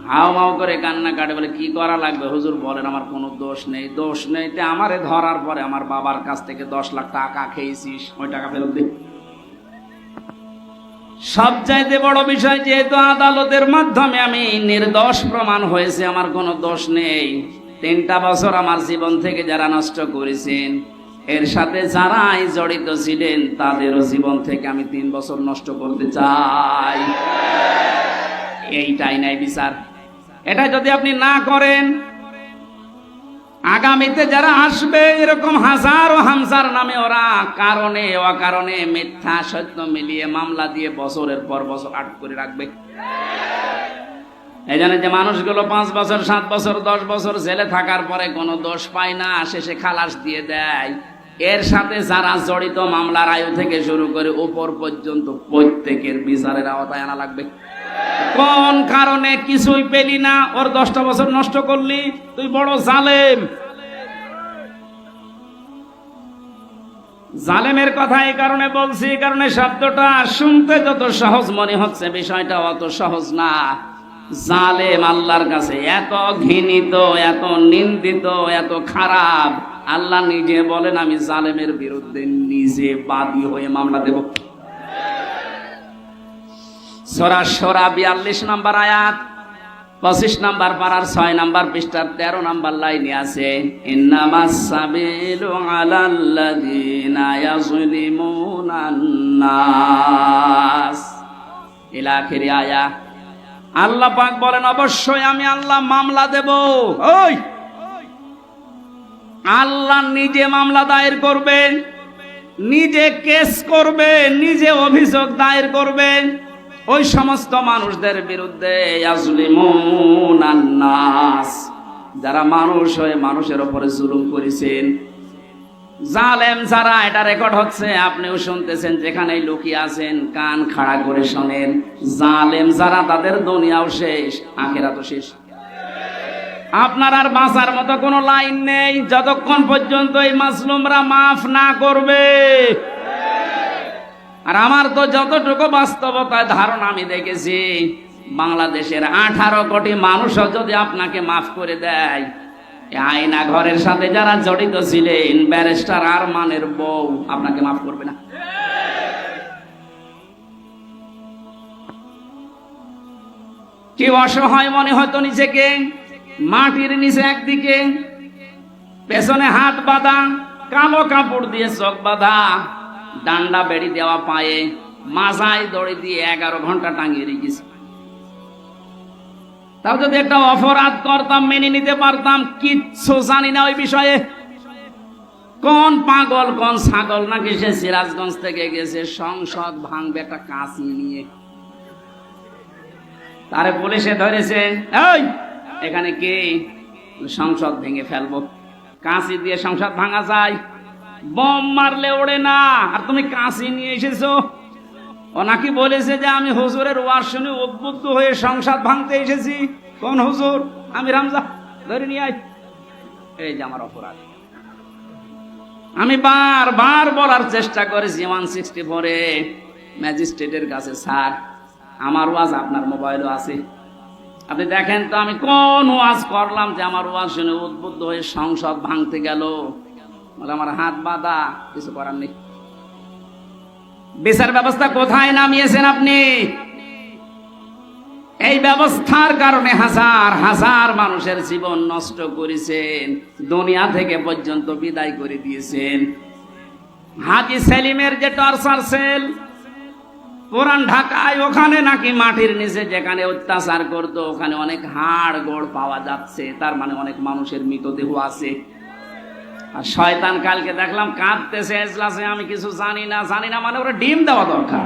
হাও মাও করে কান্না কাটে। বলে কি করা লাগবে হুজুর বলেন, আমার কোনো দোষ নেই। দোষ নেই তে আমারে ধরার পরে আমার বাবার কাছ থেকে 10 লাখ টাকা খেয়েছিস, ওই টাকা ফেরত দে। সবচাইতে বড় বিষয়, যেহেতু আদালতের মাধ্যমে আমি নির্দোষ প্রমাণ হয়েছে, আমার কোনো দোষ নেই। 3টা বছর আমার জীবন থেকে যারা নষ্ট করেছেন, এর সাথে যারাই জড়িত ছিলেন, তাদেরও জীবন থেকে আমি 3 বছর নষ্ট করতে চাই। এইটাই নাই বিচার। এটা যদি আপনি না করেন, আগামীতে যারা আসবে, এরকম হাজার ও হামসার নামে ওরা কারণে অকারণে মিথ্যা সত্য মিলিয়ে মামলা দিয়ে বছরের পর বছর আটক করে রাখবে। এই জন্য যে মানুষগুলো 5 বছর 7 বছর 10 বছর জেলে থাকার পরে কোনো দোষ পায় না, শেষে খালাস দিয়ে দেয়, এর সাথে যারা জড়িত মামলার আয়ু থেকে শুরু করে উপর পর্যন্ত প্রত্যেকের বিচারের আওতায় আনা লাগবে। কোন কারণে কিছুই পেলি না, ওর 10টা বছর নষ্ট করলি, তুই বড় জালেম। জালেমের কথা এই কারণে বলছি, এই কারণে শব্দটা শুনতে যত সহজ মনে হচ্ছে, বিষয়টা অত সহজ না। জালেম আল্লাহর কাছে এত ঘৃণিত, এত নিন্দিত, এত খারাপ, আল্লাহ নিজে বলেন আমি জালেমের বিরুদ্ধে নিজে বাদী হয়ে মামলা দেব। সূরা শুরা 42 নম্বর আয়াত, 25 নম্বর পারার 6 নম্বর পৃষ্ঠার 13 নম্বর লাইনে আছে, ইন্নামাস সাবিলু আলাল্লাযিনা ইয়াযলিমুনান নাস, ইলা আখিরি আয়া। আল্লাহ পাক বলেন, অবশ্যই আমি আল্লাহ মামলা দেব। ওই আল্লাহ নিজে মামলা দায়ের করবে, নিজে কেস করবে, নিজে অভিযোগ দায়ের করবে ওই সমস্ত মানুষদের বিরুদ্ধে, ইয়াজলিমুনান নাস, যারা মানুষ হয়ে মানুষের উপরে জুলুম করেছেন। জালেম যারা, এটা রেকর্ড হচ্ছে, আপনিও শুনতেছেন, যেখানেই লুকিয়ে আছেন কান খাড়া করে শোনেন। জালেম যারা, তাদের দুনিয়াও শেষ, আখিরাতও শেষ। আপনার আর বাঁচার মতো কোনো লাইন নেই যতক্ষণ পর্যন্ত এই মাজলুমরা মাফ না করবে। আর আমার তো যতটুকু বাস্তবতায় ধারণা আমি দেখেছি, বাংলাদেশের 18 কোটি মানুষও যদি আপনাকে মাফ করে দেয়, আয়না ঘরের সাথে যারা জড়িত ছিলেন, ব্যারিস্টার আরমানের বউ আপনাকে মাফ করবে না। কি অসহায় মনে হয়তো নিজেকে, মাটির নিচে একদিকে, পেছনে হাত বাঁধা, কালো কাপড় দিয়ে চোখ বাঁধা, ডান্ডা বেড়ি দেওয়া পায়ে, মাজায় দড়ি দিয়ে 11 ঘন্টা টাঙিয়ে রেখেছি। তাও যদি একটা অপরাধ করতাম মেনে নিতে পারতাম, কিচ্ছু জানি না ওই বিষয়ে। কোন পাগল কোন ছাগল নাকি সে সিরাজগঞ্জ থেকে গেছে সংসদ ভাঙবে একটা কাঁচি নিয়ে, তারে পুলিশে ধরেছে, এই এখানে কে, সংসদ ভেঙে ফেলবো। কাঁচি দিয়ে সংসার ভাঙা যায়? বোম মারলে ওড়ে না, আর তুমি কাঁচি নিয়ে এসেছো। ও নাকি বলেছে যে আমি হুজুরের ওয়াজ শুনে উদ্বুদ্ধ হয়ে সংসার ভাঙতে এসেছি। কোন হুজুর? আমি রামজা, ধরে নিয়ে আয়। এই যে আমার অপরাধ। আমি বারবার বলার চেষ্টা করেছি 164-এ ম্যাজিস্ট্রেটের কাছে, স্যার আমার ওয়াজ আপনার মোবাইলও আছে, আপনি দেখেন তো আমি কোন ওয়াজ করলাম যে আমার ওয়াজ শুনে উদ্বুদ্ধ হয়ে সংসদ ভাঙতে গেল। বলে আমার হাত বাঁধা, কিছু করার নেই। বিচার ব্যবস্থা কোথায় নামিয়েছেন আপনি? এই ব্যবস্থার কারণে হাজার হাজার মানুষের জীবন নষ্ট করেছেন, দুনিয়া থেকে পর্যন্ত বিদায় করে দিয়েছেন। হাজী সেলিমের যে টর্চার সেল পুরান ঢাকায়, ওখানে নাকি মাটির নিচে যেখানে অত্যাচার করতো ওখানে অনেক হাড় গোড় পাওয়া যাচ্ছে, তার মানে অনেক মানুষের মৃতদেহ আছে। আর শয়তান কালকে দেখলাম কাঁদতেছে এজলাসে, আমি কিছু জানি না। জানি না মানে ওরা ডিম দেওয়া দরকার।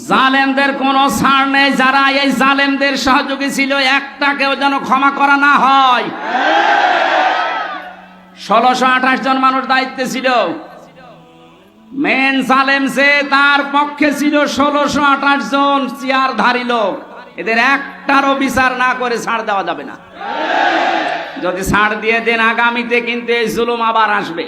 জালেমদের কোনো ছাড় নেই, যারা এই জালেমদের সহযোগী ছিল একটাকেও যেন ক্ষমা করা না হয়। 1628 জন মানুষ দায়িত্বে ছিল। মেন জালেম যে, তার পক্ষে ছিল 1628 জন চেয়ারধারী লোক। এদের একটারও বিচার না করে ছাড় দেওয়া যাবে না। যদি ছাড় দিয়ে দেন আগামীতে কিন্তু এই জুলুম আবার আসবে।